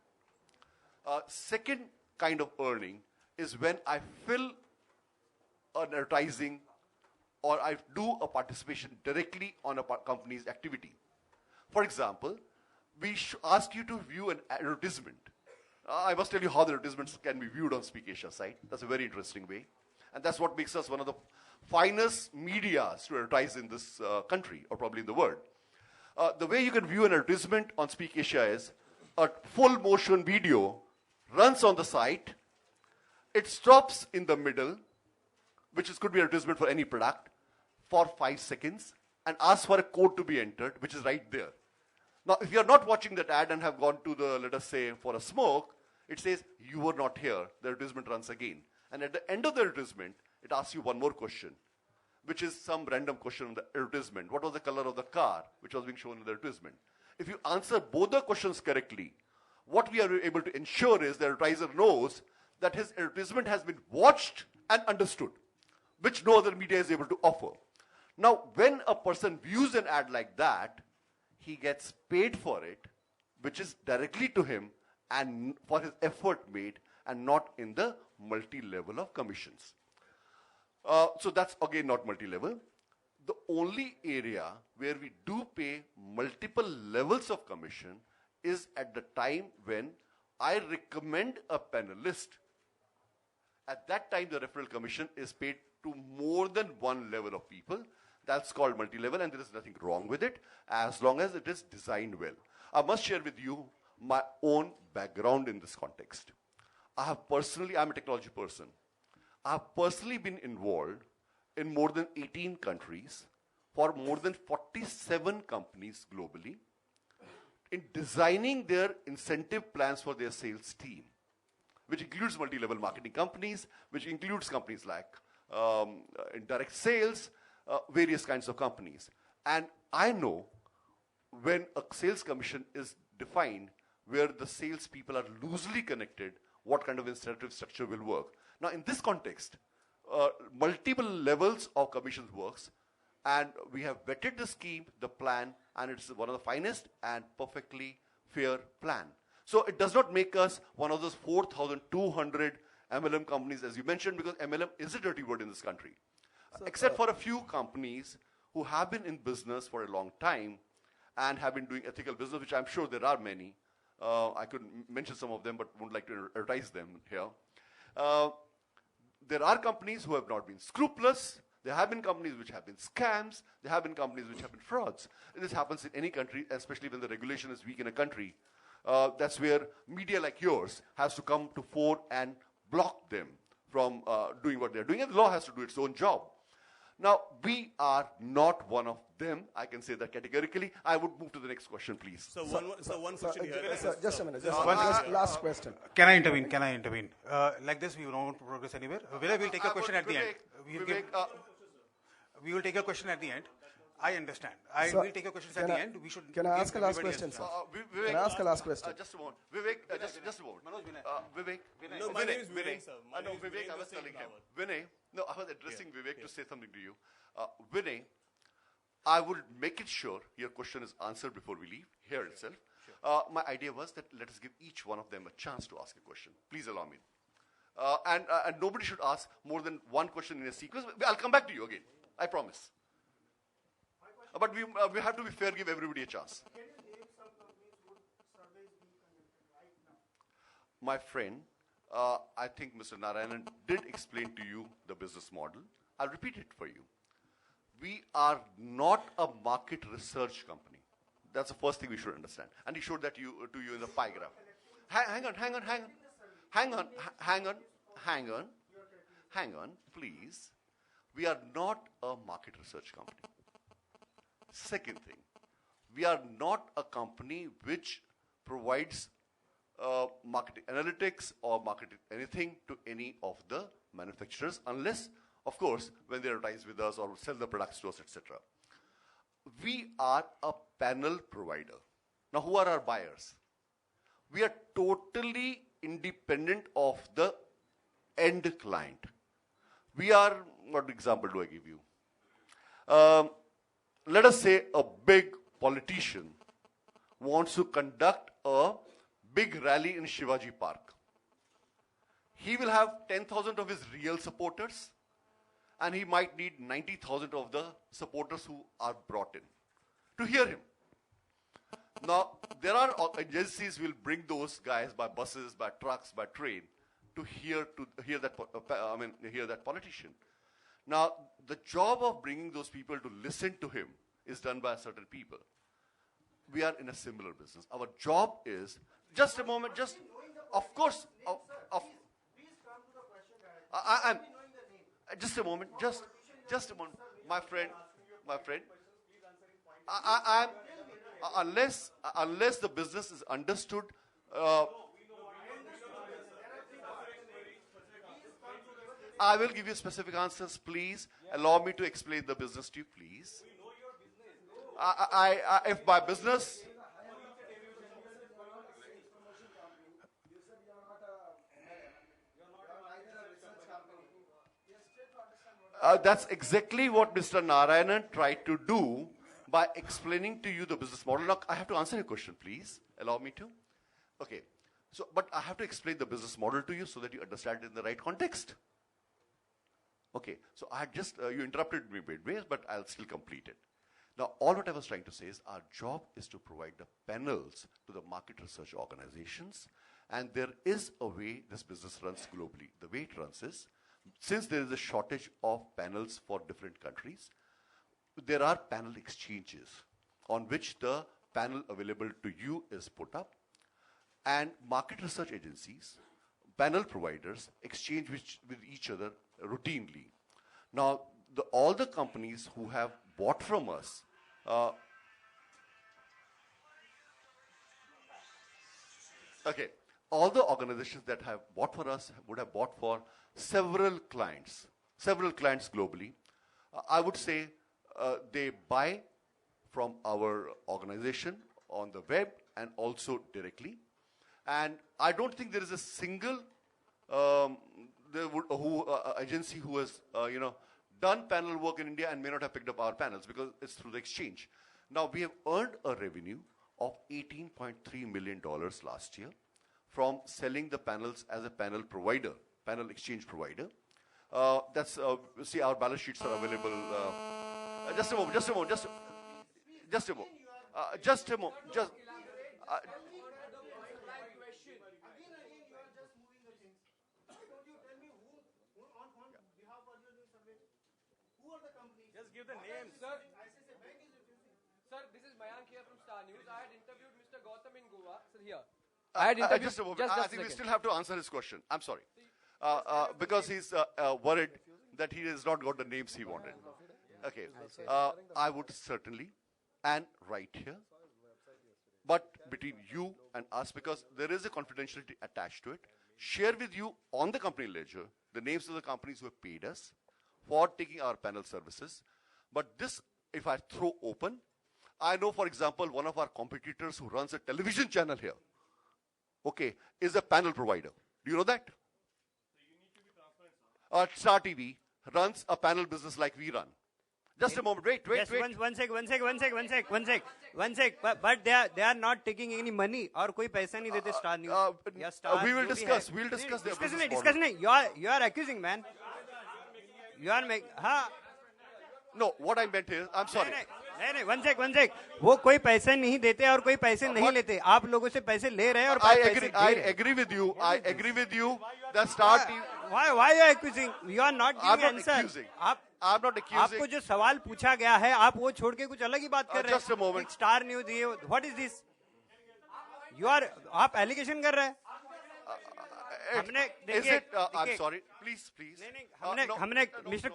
Second kind of earning is when I fill an advertising or I do a participation directly on a company's activity. For example, we ask you to view an advertisement. I must tell you how the advertisements can be viewed on Speak Asia site. That's a very interesting way. And that's what makes us one of the finest medias to advertise in this country, or probably in the world. The way you can view an advertisement on Speak Asia is a full motion video runs on the site. It stops in the middle, which could be an advertisement for any product, for 5 seconds, and asks for a code to be entered, which is right there. Now, if you're not watching that ad and have gone to the, let us say, for a smoke, it says, you were not here. The advertisement runs again. And at the end of the advertisement, it asks you one more question, which is some random question on the advertisement. What was the color of the car which was being shown in the advertisement? If you answer both the questions correctly, what we are able to ensure is the advertiser knows that his advertisement has been watched and understood, which no other media is able to offer. Now, when a person views an ad like that, he gets paid for it, which is directly to him and for his effort made, and not in the multi-level of commissions. So that's again not multi-level. The only area where we do pay multiple levels of commission is at the time when I recommend a panelist. At that time, the referral commission is paid to more than one level of people. That's called multi-level, and there is nothing wrong with it as long as it is designed well. I must share with you my own background in this context. I'm a technology person. I have personally been involved in more than 18 countries for more than 47 companies globally in designing their incentive plans for their sales team, which includes multi-level marketing companies, which includes companies like indirect sales, various kinds of companies. And I know when a sales commission is defined where the sales people are loosely connected what kind of incentive structure will work. Now, in this context, multiple levels of commissions works, and we have vetted the scheme, the plan, and it's one of the finest and perfectly fair plan. So it does not make us one of those 4,200 MLM companies, as you mentioned, because MLM is a dirty word in this country. Except for a few companies who have been in business for a long time and have been doing ethical business, which I'm sure there are many. I could mention some of them, but wouldn't like to advertise them here. There are companies who have not been scrupulous. There have been companies which have been scams. There have been companies which have been frauds. And this happens in any country, especially when the regulation is weak in a country. That's where media like yours has to come to fore and block them from doing what they're doing. And the law has to do its own job. Now, we are not one of them. I can say that categorically. I would move to the next question, please. So one question here. Just a minute. Last question. Can I intervene? Can I intervene? Like this, we will not progress anywhere. Vinay, we'll take a question at the end. We will take a question at the end. I understand. So, will take a question at the end. We should. Can I ask a last question, sir? Can I ask a last question? Just a moment. Vivek, just a moment. Vivek. No, my name is Vinay, sir. My No, name is Vivek, I was Singh telling him. Rawat. Vinay, no, I was addressing Vivek to say something to you. Vinay, I will make it sure your question is answered before we leave here itself. My idea was that let us give each one of them a chance to ask a question. Please allow me. And nobody should ask more than one question in a sequence. I'll come back to you again. I promise. But we have to be fair, give everybody a chance. Can you name some companies would surveys being conducted right now? My friend, I think Mr. Narayanan did explain to you the business model. I'll repeat it for you. We are not a market research company. That's the first thing we should understand. And he showed that to you in the pie graph. Hang on, please. We are not a market research company. Second thing, we are not a company which provides marketing analytics or marketing anything to any of the manufacturers, unless, of course, when they advertise with us or sell the products to us, etc. We are a panel provider. Now, who are our buyers? We are totally independent of the end client. We are, what example do I give you? Let us say a big politician wants to conduct a big rally in Shivaji Park. He will have 10,000 of his real supporters, and he might need 90,000 of the supporters who are brought in to hear him. Now, there are agencies who will bring those guys by buses, by trucks, by train to hear that politician. Now, the job of bringing those people to listen to him is done by certain people. We are in a similar business. Our job is, just a moment, just, of course, just a moment, just a moment, my friend, unless the business is understood, I will give you specific answers. Please allow me to explain the business to you, please. If by business, that's exactly what Mr. Narayanan tried to do by explaining to you the business model. Now, I have to answer your question, please. Allow me to. Okay. So, but I have to explain the business model to you so that you understand it in the right context. Okay. So, I had just, you interrupted me midway, but I'll still complete it. Now, all what I was trying to say is our job is to provide the panels to the market research organizations, and there is a way this business runs globally. The way it runs is, since there is a shortage of panels for different countries, there are panel exchanges on which the panel available to you is put up, and market research agencies, panel providers, exchange with each other routinely. Now, all the companies who have bought from us, all the organizations that have bought for us would have bought for several clients globally. I would say they buy from our organization on the web and also directly. And I don't think there is a single agency who has done panel work in India and may not have picked up our panels because it's through the exchange. Now we have earned a revenue of $18.3 million last year from selling the panels as a panel provider, panel exchange provider. See, our balance sheets are available. Just a moment. Just a moment. Just a moment. Just a moment. Just. Just give the names. Sir, this is Mayank here from Star News. I had interviewed Mr. Gautam in Goa. Sir, here. I had interviewed. Just a moment. I think we still have to answer his question. I'm sorry. Because he's worried that he has not got the names he wanted. Okay. I would certainly, and right here, but between you and us, because there is a confidentiality attached to it, share with you on the company ledger the names of the companies who have paid us for taking our panel services. But this, if I throw open, I know, for example, one of our competitors who runs a television channel here, okay, is a panel provider. Do you know that? Star TV runs a panel business like we run. Just a moment, wait. One sec. But they are not taking any money और कोई पैसा नहीं देते Star News. We will discuss. We'll discuss their business model. Discuss नहीं. You are accusing, man. You are making. No, what I meant is, I'm sorry. नहीं, one sec. वो कोई पैसे नहीं देते और कोई पैसे नहीं लेते. आप लोगों से पैसे ले रहे हैं और I agree with you. I agree with you that Star TV. Why you are accusing? You are not giving answer. I'm not accusing. आपको जो सवाल पूछा गया है, आप वो छोड़ के कुछ अलग ही बात कर रहे हैं. Just a moment. Star News ये, what is this? आप एलिगेशन कर रहे हैं. Is it? I'm sorry. Please. हमने मिस्टर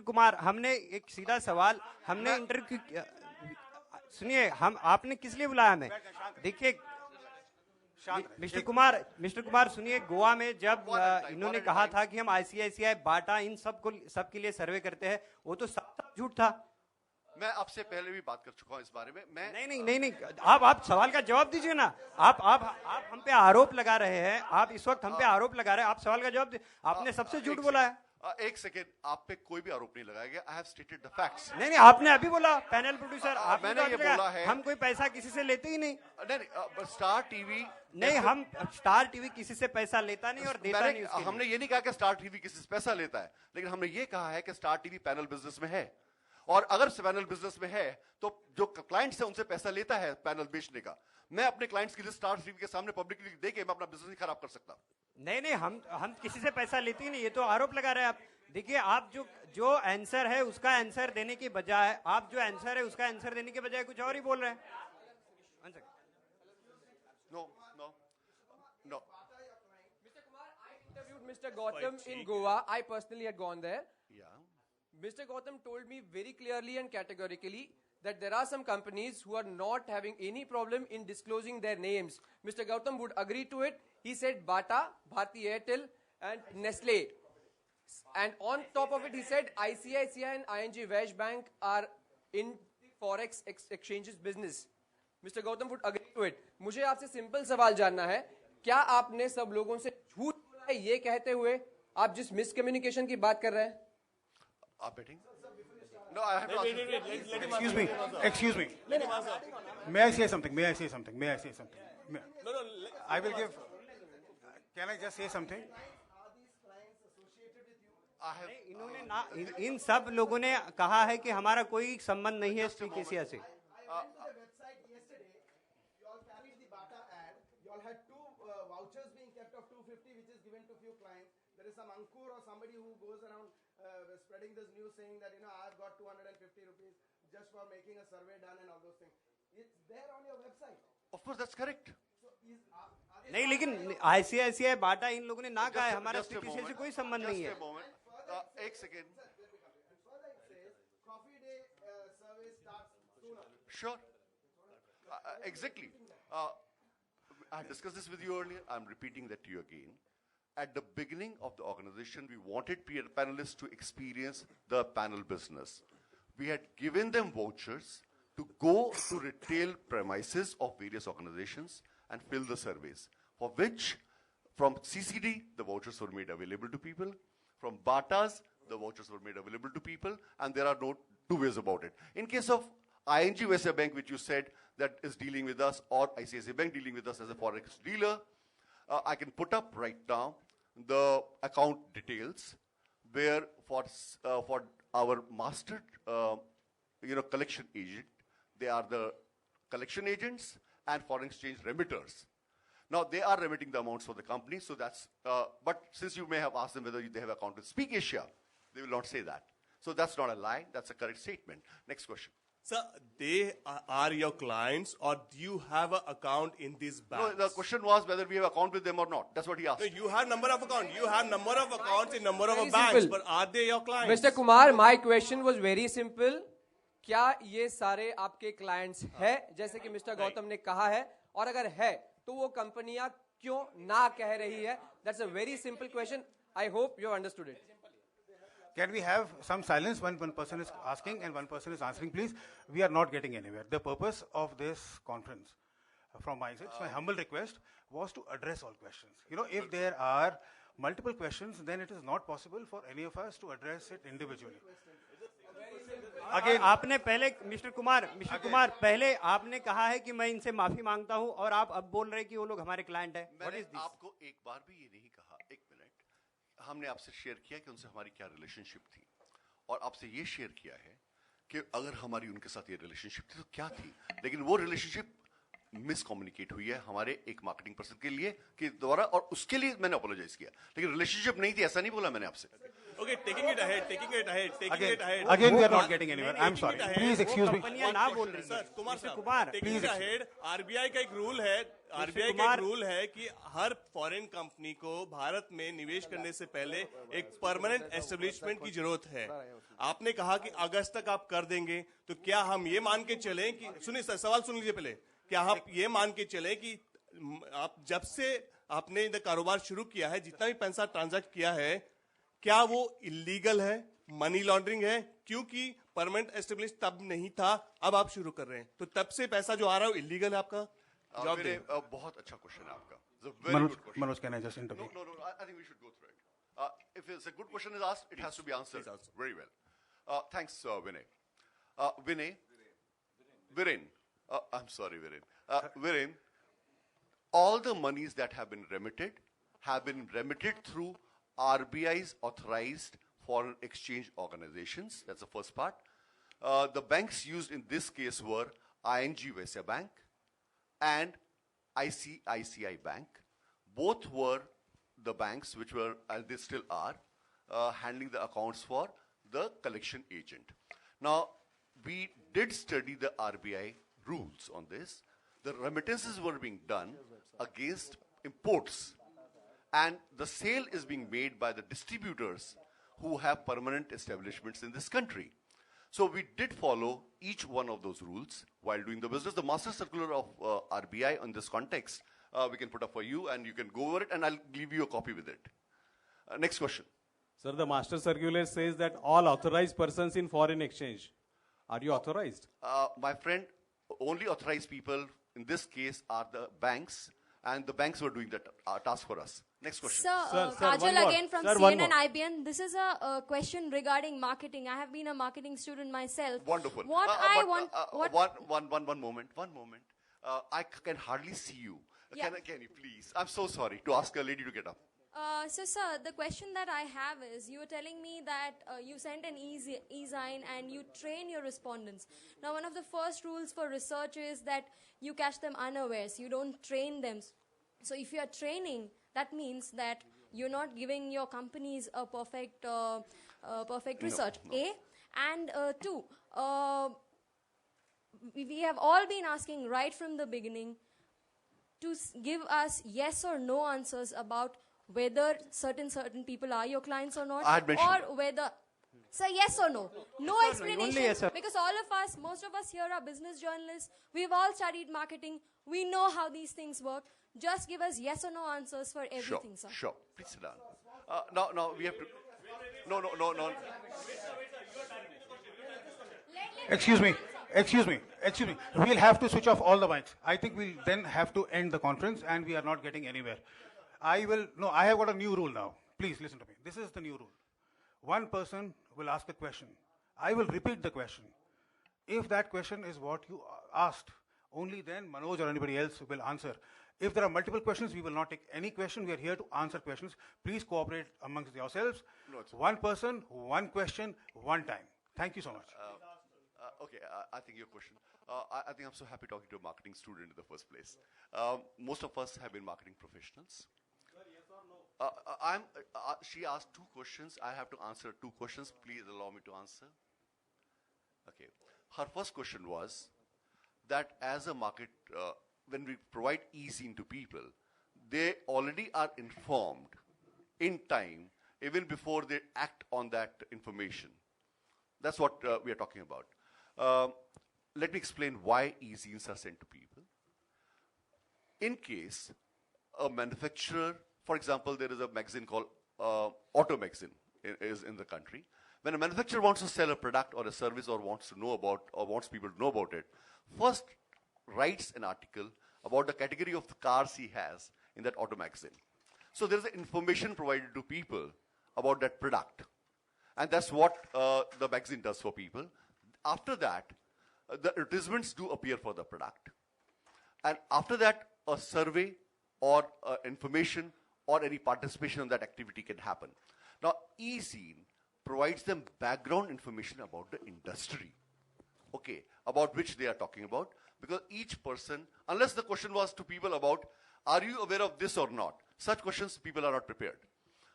कुमार हमने एक सीधा सवाल हमने इंटरव्यू सुनिए आपने किस लिए बुलाया हमें. देखिए मिस्टर कुमार सुनिए, गोवा में जब इन्होंने कहा था कि हम आईसीआईसीआई, बाटा इन सब के लिए सर्वे करते हैं, वो तो सब झूठ था. मैं आपसे पहले भी बात कर चुका हूं इस बारे में. नहीं, आप सवाल का जवाब दीजिए ना. आप हम पे आरोप लगा रहे हैं. आप इस वक्त हम पे आरोप लगा रहे हैं. आप सवाल का जवाब दीजिए. आपने सबसे झूठ बोला है. एक सेकेंड, आप पे कोई भी आरोप नहीं लगाया गया. I have stated the facts. नहीं, आपने अभी बोला पैनल प्रोड्यूसर. मैंने ये बोला है हम कोई पैसा किसी से लेते ही नहीं. नहीं, स्टार टीवी नहीं, हम स्टार टीवी किसी से पैसा लेता नहीं और देता नहीं. हमने ये नहीं कहा कि स्टार टीवी किसी से पैसा लेता है, लेकिन हमने ये कहा है कि स्टार टीवी पैनल बिजनेस में है, और अगर पैनल बिजनेस में है तो जो क्लाइंट्स है उनसे पैसा लेता है पैनल बेचने का. मैं अपने क्लाइंट्स की लिस्ट स्टार टीवी के सामने पब्लिकली दे के मैं अपना बिजनेस नहीं खराब कर सकता. नहीं, हम किसी से पैसा लेते ही नहीं. ये तो आरोप लगा रहे हैं आप. देखिए, आप जो आंसर है उसका आंसर देने की बजाय कुछ और ही बोल रहे हैं. No. Mr. Kumar, I interviewed Mr. Gautam in Goa. I personally had gone there. Yeah. Mr. Gautam told me very clearly and categorically that there are some companies who are not having any problem in disclosing their names. Mr. Gautam would agree to it. He said Bata, Bharti Airtel and Nestle. And on top of it, he said ICICI and ING Wesh Bank are in forex exchanges business. Mr. Gautam would agree to it. मुझे आपसे simple सवाल जानना है, क्या आपने सब लोगों से झूठ बोला है ये कहते हुए आप जिस मिसकम्युनिकेशन की बात कर रहे हैं? Are betting? No, I have to Wait. Excuse me. May I say something? No. I will give. Can I just say something? इन्होंने इन सब लोगों ने कहा है कि हमारा कोई संबंध नहीं है स्पीकेसिया से. Some Ankur or somebody who goes around spreading this news saying that I've got 250 rupees just for making a survey done and all those things. It's there on your website. Of course, that's correct. नहीं, लेकिन ICICI, बाटा इन लोगों ने ना कहा है हमारा स्पीकेसिया से कोई संबंध नहीं है. एक second. Coffee day survey starts sooner. Sure. Exactly. I discussed this with you earlier. I'm repeating that to you again. At the beginning of the organization, we wanted panelists to experience the panel business. We had given them vouchers to go to retail premises of various organizations and fill the surveys, for which From CCD, the vouchers were made available to people. From BATAs, the vouchers were made available to people, and there are no two ways about it. In case of ING Vysya Bank, which you said that is dealing with us, or ICICI Bank dealing with us as a forex dealer, I can put up right now the account details, where for our master, collection agent, they are the collection agents and foreign exchange remitters. Now, they are remitting the amounts for the company, so that's, but since you may have asked them whether they have account with speakasia, they will not say that. So that's not a lie, that's a correct statement. Next question. Sir, they are your clients, or do you have an account in these banks? No, the question was whether we have account with them or not. That's what he asked. No, you have number of accounts. You have number of accounts in number of Very banks, simple. but are they your clients? Mr. Kumar, my question was very simple. क्या ये सारे आपके clients है जैसे कि mister Gautam ने कहा है, और अगर है तो वो कंपनियां क्यों ना कह रही है? That's a very simple question. I hope you have understood it. Can we have some silence when one person is asking and one person is answering, please? We are not getting anywhere. The purpose of this conference, from my side, my humble request, was to address all questions. If there are multiple questions, then it is not possible for any of us to address it individually. Again, आपने पहले mister Kumar पहले आपने कहा है कि मैं इनसे माफी मांगता हूं, और आप अब बोल रहे हैं कि वो लोग हमारे क्लाइंट हैं. मैंने आपको एक बार भी ये नहीं कहा. एक मिनट, हमने आपसे शेयर किया कि उनसे हमारी क्या रिलेशनशिप थी, और आपसे ये शेयर किया है कि अगर हमारी उनके साथ ये रिलेशनशिप थी तो क्या थी. लेकिन वो रिलेशनशिप मिसकम्युनिकेट हुई है हमारे एक मार्केटिंग पर्सन के लिए के द्वारा, और उसके लिए मैंने अपोलोजाइज किया. लेकिन रिलेशनशिप नहीं थी ऐसा नहीं बोला मैंने आपसे. Okay, taking it ahead. Again, we are not getting anywhere. I'm sorry. Please excuse me. ना बोल रही sir, mister Kumar, taking it ahead. RBI का एक रूल है कि हर फॉरेन कंपनी को भारत में निवेश करने से पहले एक परमानेंट एस्टेब्लिशमेंट की जरूरत है. आपने कहा कि अगस्त तक आप कर देंगे, तो क्या हम ये मान के चलें कि, सुनिए सर, सवाल सुन लीजिए पहले, क्या आप ये मान के चलें कि आप जब से आपने कारोबार शुरू किया है, जितना भी पैसा ट्रांजैक्ट किया है, क्या वो इलीगल है, मनी लॉन्ड्रिंग है? क्योंकि परमानेंट एस्टेब्लिश तब नहीं था, अब आप शुरू कर रहे हैं, तो तब से पैसा जो आ रहा है वो इलीगल है आपका? जवाब दें. बहुत अच्छा क्वेश्चन है आपका. Manoj, can I just intervene? No, I think we should go through it. If it's a good question is asked, it has to be answered very well. Thanks, Vinay. Viren. I'm sorry, Viren. Viren, all the monies that have been remitted through RBI's authorized foreign exchange organizations. That's the first part. The banks used in this case were ING Vysya Bank and ICICI Bank. Both were the banks which were, and they still are, handling the accounts for the collection agent. Now, we did study the RBI rules on this. The remittances were being done against imports, and the sale is being made by the distributors who have permanent establishments in this country. So we did follow each one of those rules while doing the business. The master circular of RBI on this context, we can put up for you, and you can go over it, and I'll give you a copy with it. Next question. Sir, the master circular says that all authorized persons in foreign exchange. Are you authorized? My friend, only authorized people in this case are the banks, and the banks were doing the task for us. Next question. Sir, Kajal again from CNN IBN. This is a question regarding marketing. I have been a marketing student myself. Wonderful. One moment. I can hardly see you. Yeah. Can you please? I'm so sorry to ask a lady to get up. So, sir, the question that I have is, you were telling me that you sent an e-sign and you train your respondents. Now, one of the first rules for research is that you catch them unawares. You don't train them. So, if you are training, that means that you're not giving your companies a perfect research. No. A. And two, we have all been asking right from the beginning to give us yes or no answers about whether certain people are your clients or not, or whether, sir, yes or no. No explanation, yes, because all of us, most of us here are business journalists. We've all studied marketing. We know how these things work. Just give us yes or no answers for everything, sir. Sure. Please sit down. No, we have to. No. Excuse me. We'll have to switch off all the mics. I think we'll then have to end the conference, and we are not getting anywhere. I have got a new rule now. Please listen to me. This is the new rule. One person will ask a question. I will repeat the question. If that question is what you asked, only then Manoj or anybody else will answer. If there are multiple questions, we will not take any question. We are here to answer questions. Please cooperate amongst yourselves. No, it's one person, one question, one time. Thank you so much. Okay, I think your question. I think I'm so happy talking to a marketing student in the first place. Most of us have been marketing professionals. Sir, yes or no? She asked two questions. I have to answer two questions. Please allow me to answer. Okay. Her first question was that as a market, when we provide easing to people, they already are informed in time, even before they act on that information. That's what we are talking about. Let me explain why e-zines are sent to people. In case a manufacturer, for example, there is a magazine called Auto Magazine is in the country. When a manufacturer wants to sell a product or a service or wants to know about or wants people to know about it, first writes an article about the category of the cars he has in that Auto Magazine. So there is information provided to people about that product. And that's what the magazine does for people. After that, the advertisements do appear for the product. And after that, a survey or information or any participation in that activity can happen. Now, e-zine provides them background information about the industry, okay, about which they are talking about, because each person, unless the question was to people about, are you aware of this or not? Such questions, people are not prepared.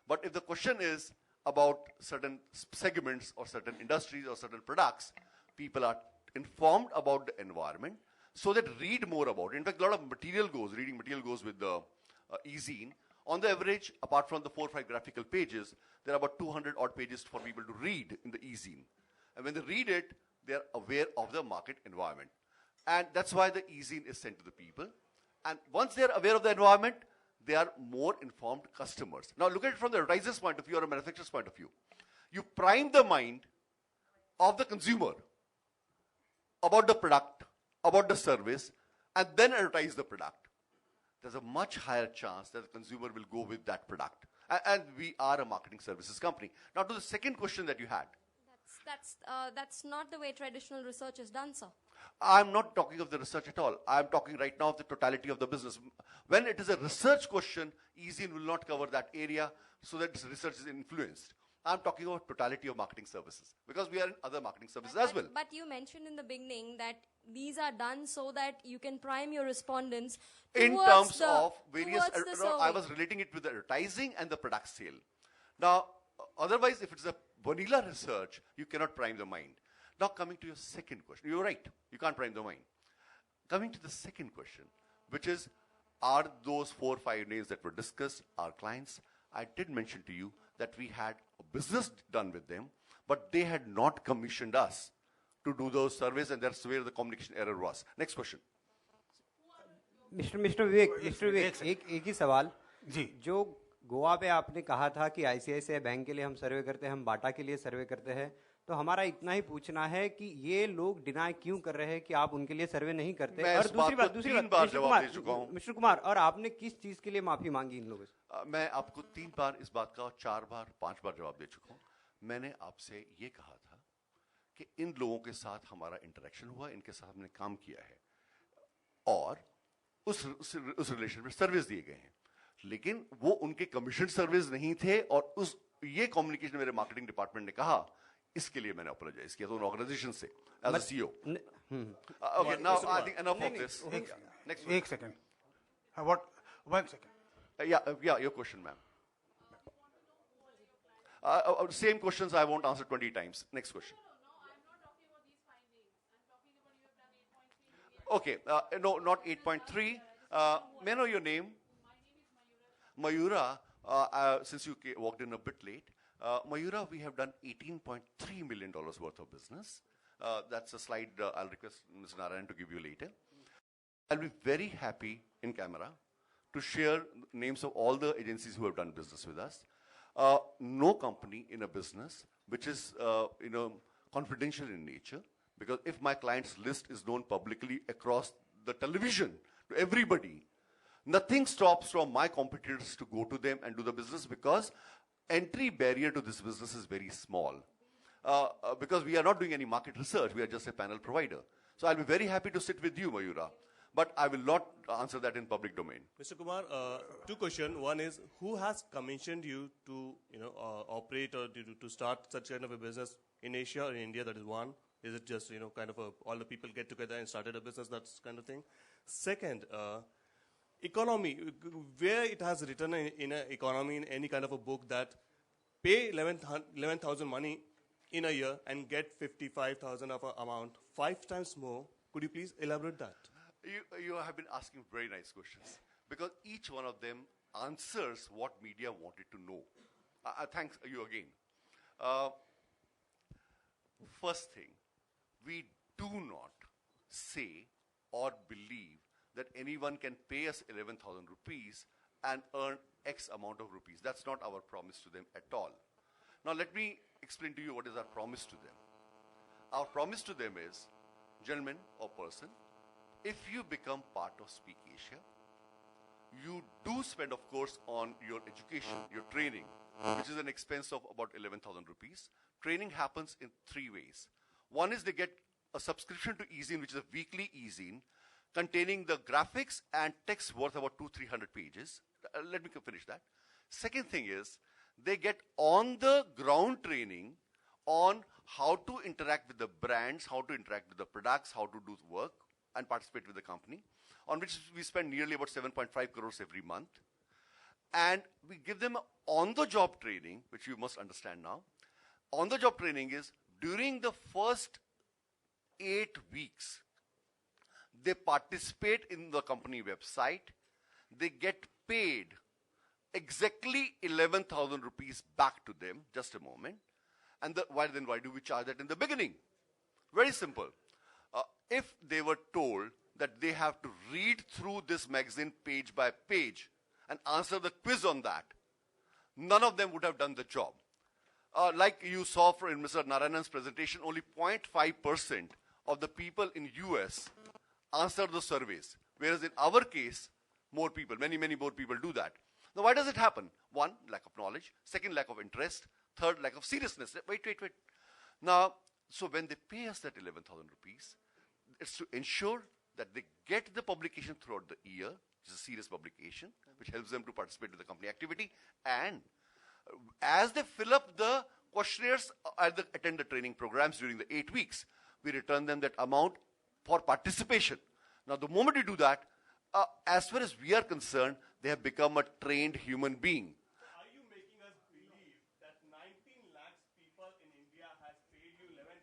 But if the question is about certain segments or certain industries or certain products, people are informed about the environment, so that read more about it. In fact, a lot of reading material goes with the e-zine. On the average, apart from the 4 or 5 graphical pages, there are about 200 odd pages for people to read in the e-zine. And when they read it, they are aware of the market environment. And that's why the e-zine is sent to the people. And once they are aware of the environment, they are more informed customers. Now look at it from the advertiser's point of view or a manufacturer's point of view. You prime the mind of the consumer about the product, about the service, and then advertise the product. There's a much higher chance that the consumer will go with that product. And we are a marketing services company. Now to the second question that you had. That's not the way traditional research is done, sir. I'm not talking of the research at all. I'm talking right now of the totality of the business. When it is a research question, e-zine will not cover that area so that research is influenced. I'm talking about totality of marketing services because we are in other marketing services as well. But you mentioned in the beginning that these are done so that you can prime your respondents In terms of various, I was relating it with the advertising and the product sale. Now, otherwise, if it's a vanilla research, you cannot prime the mind. Now, coming to your second question, you're right, you can't prime the mind. Coming to the second question, which is, are those 4 or 5 names that were discussed our clients? I did mention to you that we had a business done with them, but they had not commissioned us to do those surveys, and that's where the communication error was. Next question. Mister Vivek एक ही सवाल जी जो गोवा पे आपने कहा था कि ICICI bank के लिए हम सर्वे करते हैं, हम बाटा के लिए सर्वे करते हैं, तो हमारा इतना ही पूछना है कि ये लोग डिनाई क्यों कर रहे हैं कि आप उनके लिए सर्वे नहीं करते। और दूसरी बात मिस्टर कुमार, और आपने किस चीज के लिए माफी मांगी इन लोगों से? मैं आपको 3 बार इस बात का 4 बार 5 बार जवाब दे चुका हूँ। मैंने आपसे ये कहा था कि इन लोगों के साथ हमारा इंटरेक्शन हुआ, इनके साथ हमने काम किया है और उस रिलेशन में सर्विस दिए गए हैं, लेकिन वो उनके कमीशन सर्विस नहीं थे और ये कम्युनिकेशन मेरे मार्केटिंग डिपार्टमेंट ने कहा, इसके लिए मैंने अपोलोजाइज किया तो उन ऑर्गेनाइजेशन से as a CEO. Okay, now I think enough of this. Next, एक second, what, 1 second. Yeah, your question, ma'am. Same questions I won't answer 20 times. Next question. Okay, no, not 8.3. May I know your name? My name is Mayura. Since you walked in a bit late, Mayura, we have done $18.3 million worth of business. That's a slide I'll request Mr. Narayan to give you later. I'll be very happy in camera to share names of all the agencies who have done business with us. No company in a business which is confidential in nature, because if my client's list is known publicly across the television to everybody, Nothing stops from my competitors to go to them and do the business because entry barrier to this business is very small. Because we are not doing any market research, we are just a panel provider. So I'll be very happy to sit with you, Mayura, but I will not answer that in public domain. Mr. Kumar, two questions. One is, who has commissioned you to, operate or to start such kind of a business in Asia or in India? That is one. Is it just, kind of all the people get together and started a business, that kind of thing? Second, economy, where it has written in an economy, in any kind of a book, that pay 11,000 money in a year and get 55,000 of an amount, 5 times more. Could you please elaborate that? You have been asking very nice questions because each one of them answers what media wanted to know. Thanks you again. First thing, we do not say or believe that anyone can pay us 11,000 rupees and earn X amount of rupees. That's not our promise to them at all. Now let me explain to you what is our promise to them. Our promise to them is, gentlemen or person, if you become part of speakasia, you do spend, of course, on your education, your training, which is an expense of about 11,000 rupees. Training happens in 3 ways. One is they get a subscription to eZine, which is a weekly eZine, containing the graphics and text worth about 200-300 pages. Let me finish that. Second thing is, they get on the ground training on how to interact with the brands, how to interact with the products, how to do work and participate with the company, on which we spend nearly about 7.5 crores every month. And we give them on-the-job training, which you must understand now. On-the-job training is during the first 8 weeks, they participate in the company website, they get paid exactly 11,000 rupees back to them, just a moment. And why do we charge that in the beginning? Very simple. If they were told that they have to read through this magazine page by page and answer the quiz on that, none of them would have done the job. Like you saw in Mr. Narayanan's presentation, only 0.5% of the people in US answer the surveys, whereas in our case, more people, many more people do that. Now, why does it happen? One, lack of knowledge. Second, lack of interest. Third, lack of seriousness. Wait. Now, so when they pay us that 11,000 rupees, it's to ensure that they get the publication throughout the year, which is a serious publication, which helps them to participate in the company activity. And as they fill up the questionnaires, attend the training programs during the 8 weeks, we return them that amount for participation. Now, the moment you do that, as far as we are concerned, they have become a trained human being. So are you making us believe that 19 lakhs people in India has paid you 11,000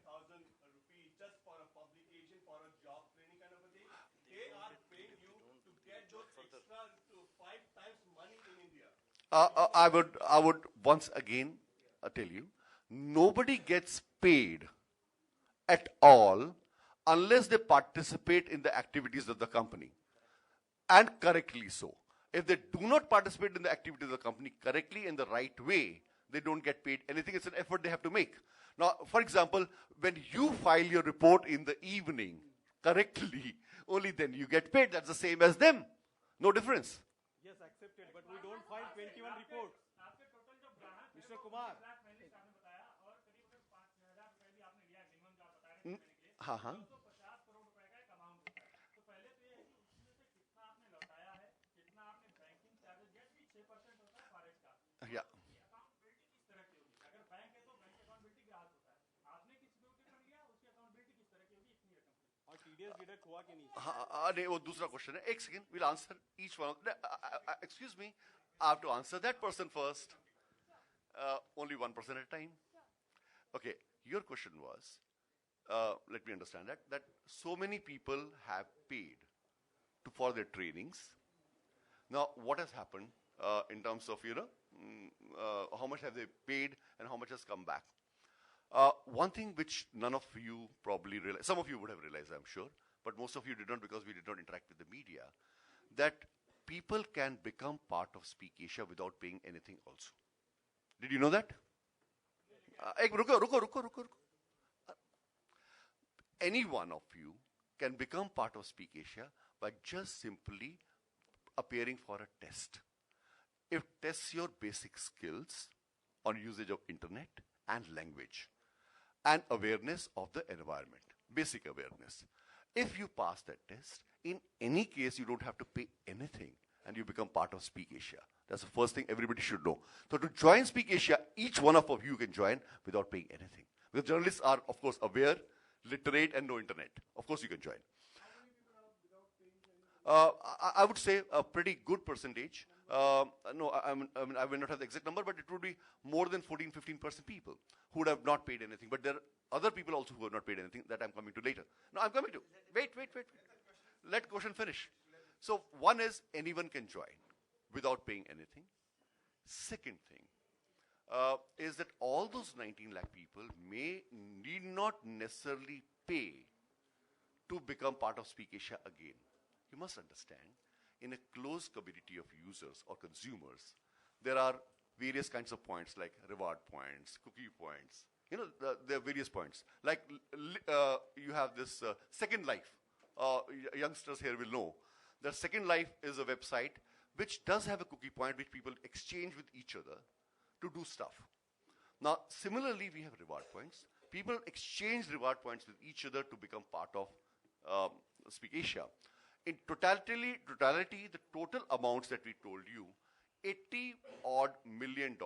rupees just for a publication, for a job training kind of a thing? They are paying you to get those extra to 5 times money in India. I would once again tell you, nobody gets paid at all unless they participate in the activities of the company. And correctly so. If they do not participate in the activities of the company correctly in the right way, they don't get paid anything. It's an effort they have to make. Now, for example, when you file your report in the evening correctly, only then you get paid. That's the same as them. No difference. Yes, accepted, but we don't file 21 reports. Mr. Kumar. हाँ. Yeah. नहीं, वो दूसरा question है. एक second, we'll answer each one. Excuse me, I have to answer that person first. Only one person at a time. Okay, your question was, let me understand that so many people have paid for their trainings. Now, what has happened in terms of, how much have they paid and how much has come back? One thing which none of you probably realize, some of you would have realized, I'm sure, but most of you did not because we did not interact with the media, that people can become part of speakasia without paying anything also. Did you know that? रुको. Any one of you can become part of speakasia by just simply appearing for a test. It tests your basic skills on usage of internet and language and awareness of the environment, basic awareness. If you pass that test, in any case, you don't have to pay anything and you become part of speakasia. That's the first thing everybody should know. So to join speakasia, each one of you can join without paying anything. Because journalists are, of course, aware, literate, and know internet. Of course, you can join. I would say a pretty good percentage. No, I mean, I will not have the exact number, but it would be more than 14-15% people who would have not paid anything. But there are other people also who have not paid anything that I'm coming to later. No, I'm coming to. Wait. Let question finish. So one is anyone can join without paying anything. Second thing is that all those 19 lakh people need not necessarily pay to become part of speakasia again. You must understand, in a closed community of users or consumers, there are various kinds of points like reward points, cookie points. You know, there are various points. Like you have this Second Life. Youngsters here will know. The Second Life is a website which does have a cookie point which people exchange with each other to do stuff. Now, similarly, we have reward points. People exchange reward points with each other to become part of speakasia. In totality, the total amounts that we told you, $80 million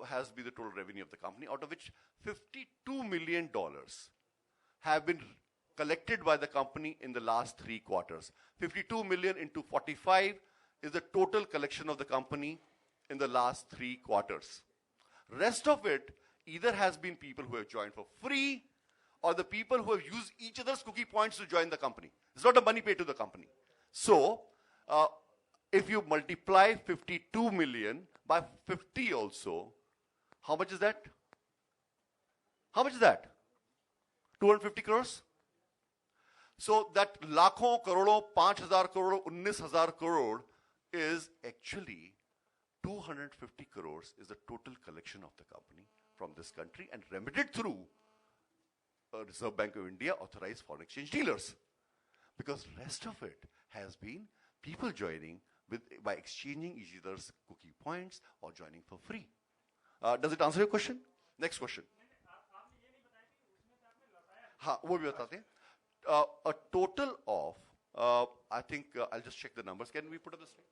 has been the total revenue of the company, out of which $52 million have been collected by the company in the last 3 quarters. 52 million into 45 is the total collection of the company in the last 3 quarters. Rest of it either has been people who have joined for free or the people who have used each other's cookie points to join the company. It's not a money paid to the company. So, if you multiply 52 million by 50 also, how much is that? How much is that? 250 crores? So that lakhon, crore, 5,000 crore, 19,000 crore is actually 250 crores is the total collection of the company from this country and remitted through Reserve Bank of India authorized foreign exchange dealers. Because rest of it has been people joining by exchanging each other's cookie points or joining for free. Does it answer your question? Next question. हाँ, वो भी बताते हैं. A total of, I think, I'll just check the numbers. Can we put up the slide?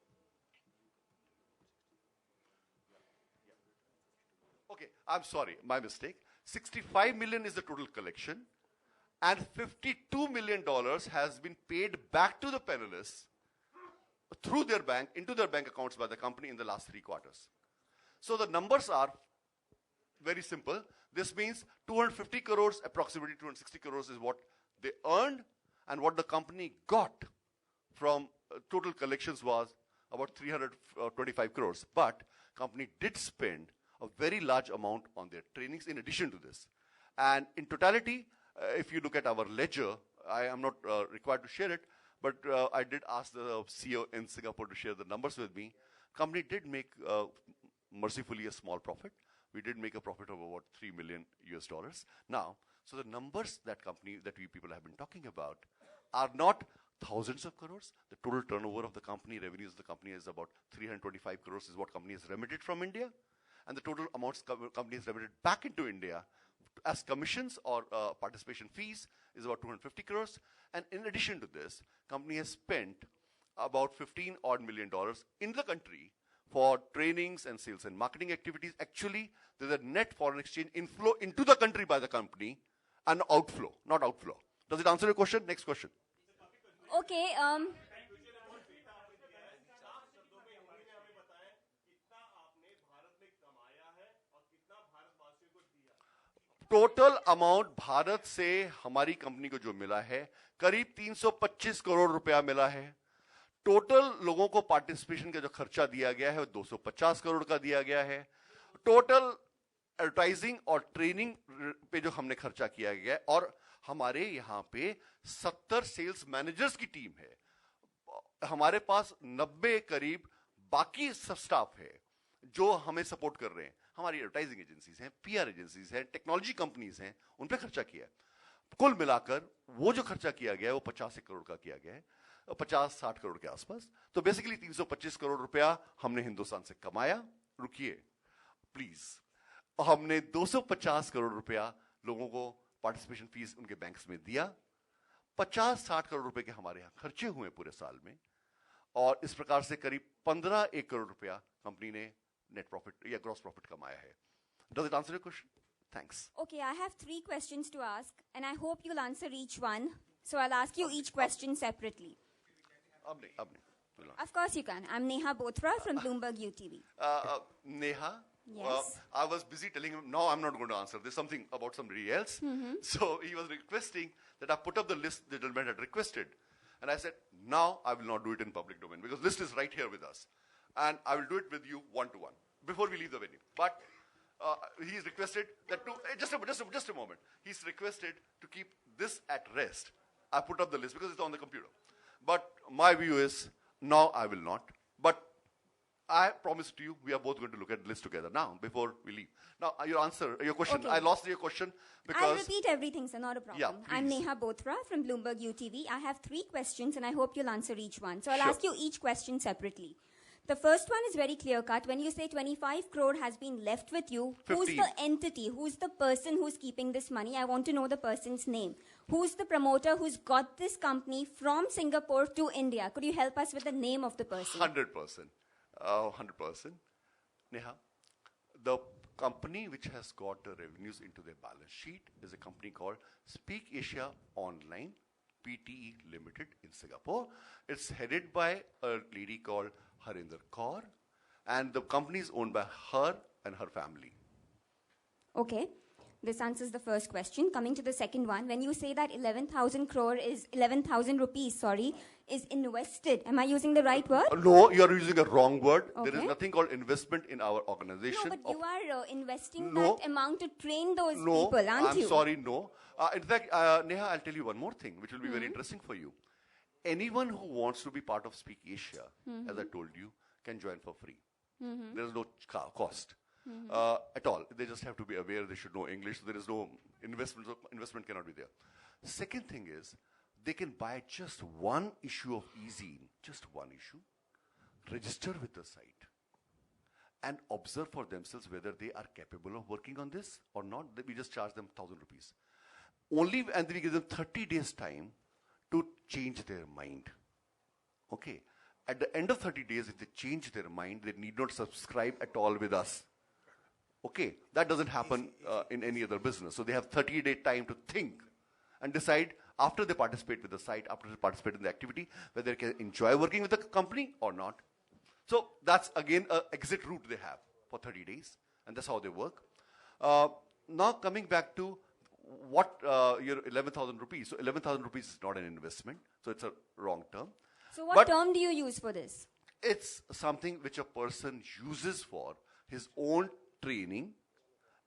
Okay, I'm sorry, my mistake. 65 million is the total collection, and $52 million has been paid back to the panelists through their bank, into their bank accounts by the company in the last 3 quarters. So the numbers are very simple. This means 250 crores, approximately 260 crores is what they earned, and what the company got from total collections was about 325 crores. But company did spend a very large amount on their trainings in addition to this. And in totality, if you look at our ledger, I am not required to share it, but I did ask the CEO in Singapore to share the numbers with me. Company did make, mercifully, a small profit. We did make a profit of about $3 million US. Now, so the numbers that we people have been talking about are not thousands of crores. The total turnover of the company, revenues of the company is about 325 crores is what company has remitted from India. And the total amounts company has remitted back into India as commissions or participation fees is about 250 crores. And in addition to this, company has spent about $15 odd million in the country for trainings and sales and marketing activities. Actually, there's a net foreign exchange inflow into the country by the company and outflow, not outflow. Does it answer your question? Next question. Okay. Total amount Bharat से हमारी company को जो मिला है करीब 325 करोड़ रुपया मिला है. टोटल लोगों को पार्टिसिपेशन का जो खर्चा दिया गया है वो 250 करोड़ का दिया गया है. टोटल एडवर्टाइजिंग और ट्रेनिंग पे जो हमने खर्चा किया गया है, और हमारे यहाँ पे 70 सेल्स मैनेजर्स की टीम है. हमारे पास 90 करीब बाकी स्टाफ है जो हमें सपोर्ट कर रहे हैं. हमारी एडवर्टाइजिंग एजेंसीज हैं, पीआर एजेंसीज हैं, टेक्नोलॉजी कंपनीज हैं, उन पे खर्चा किया है. कुल मिलाकर वो जो खर्चा किया गया है वो 50 करोड़ का किया गया है. 50-60 करोड़ के आसपास. तो बेसिकली 325 करोड़ रुपया हमने हिंदुस्तान से कमाया. रुकिए प्लीज. हमने 250 करोड़ रुपया लोगों को पार्टिसिपेशन फीस उनके बैंक्स में दिया. 50-60 करोड़ रुपए के हमारे यहां खर्चे हुए पूरे साल में, और इस प्रकार से करीब 15-1 करोड़ रुपया कंपनी ने नेट प्रॉफिट या ग्रॉस प्रॉफिट कमाया है. Does it answer your question? Thanks. Okay, I have 3 questions to ask, and I hope you'll answer each one. So I'll ask you each question separately. अब नहीं. Of course you can. I'm Neha Bothra from Bloomberg UTV. Neha, Yes. I was busy telling him, no, I'm not going to answer. There's something about somebody else. So he was requesting that I put up the list the gentleman had requested. And I said, now I will not do it in public domain, because list is right here with us. And I will do it with you one-to-one before we leave the venue. But he's requested that to, just a moment. He's requested to keep this at rest. I put up the list because it's on the computer. But my view is, now I will not. But I promise to you, we are both going to look at the list together now, before we leave. Now, your question. Okay. I lost your question because... I'll repeat everything, sir, not a problem. Yeah, I'm please. Neha Bothra from Bloomberg UTV. I have 3 questions, and I hope you'll answer each one. So I'll Sure. ask you each question separately. The first one is very clear-cut. When you say 25 crore has been left with you, who's 15. the entity? Who's the person who's keeping this money? I want to know the person's name. Who's the promoter who's got this company from Singapore to India? Could you help us with the name of the person? 100%. 100%. Neha, the company which has got the revenues into their balance sheet is a company called SpeakAsia Online Pte Limited in Singapore. It's headed by a lady called Harinder Kaur, and the company is owned by her and her family. Okay. This answers the first question. Coming to the second one, when you say that 11,000 rupees, is invested, am I using the right word? No, you are using a wrong word. Okay. There is nothing called investment in our organization. No, but you are investing No. that amount to train those No, people, aren't I'm you? sorry, no. In fact, Neha, I'll tell you one more thing, which will be very interesting for you. Anyone who wants to be part of Speak Asia, as I told you, can join for free. There is no cost at all. They just have to be aware. They should know English. So there is no investment. So investment cannot be there. Second thing is, they can buy just one issue of e-zine, just one issue, register with the site, and observe for themselves whether they are capable of working on this or not. We just charge them 1,000 rupees. Only, and we give them 30 days time to change their mind. Okay. At the end of 30 days, if they change their mind, they need not subscribe at all with us. Okay. That doesn't happen in any other business. So they have 30-day time to think and decide after they participate with the site, after they participate in the activity, whether they can enjoy working with the company or not. So that's again an exit route they have for 30 days. And that's how they work. Now coming back to what your 11,000 rupees. So 11,000 rupees is not an investment. So it's a wrong term. So what term do you use for this? It's something which a person uses for his own training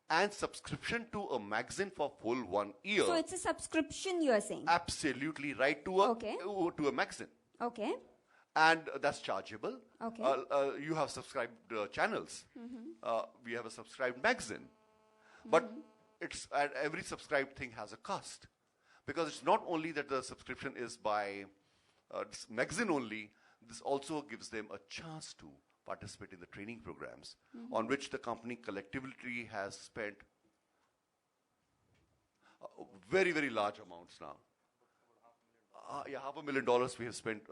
and subscription to a magazine for full 1 year. So it's a subscription, you are saying? Absolutely right, to a magazine. Okay. And that's chargeable. Okay. You have subscribed channels. We have a subscribed magazine. But it's every subscribed thing has a cost. Because it's not only that the subscription is by this magazine only, this also gives them a chance to participate in the training programs on which the company collectively has spent very, very large amounts now. Yeah, $500,000 we have spent.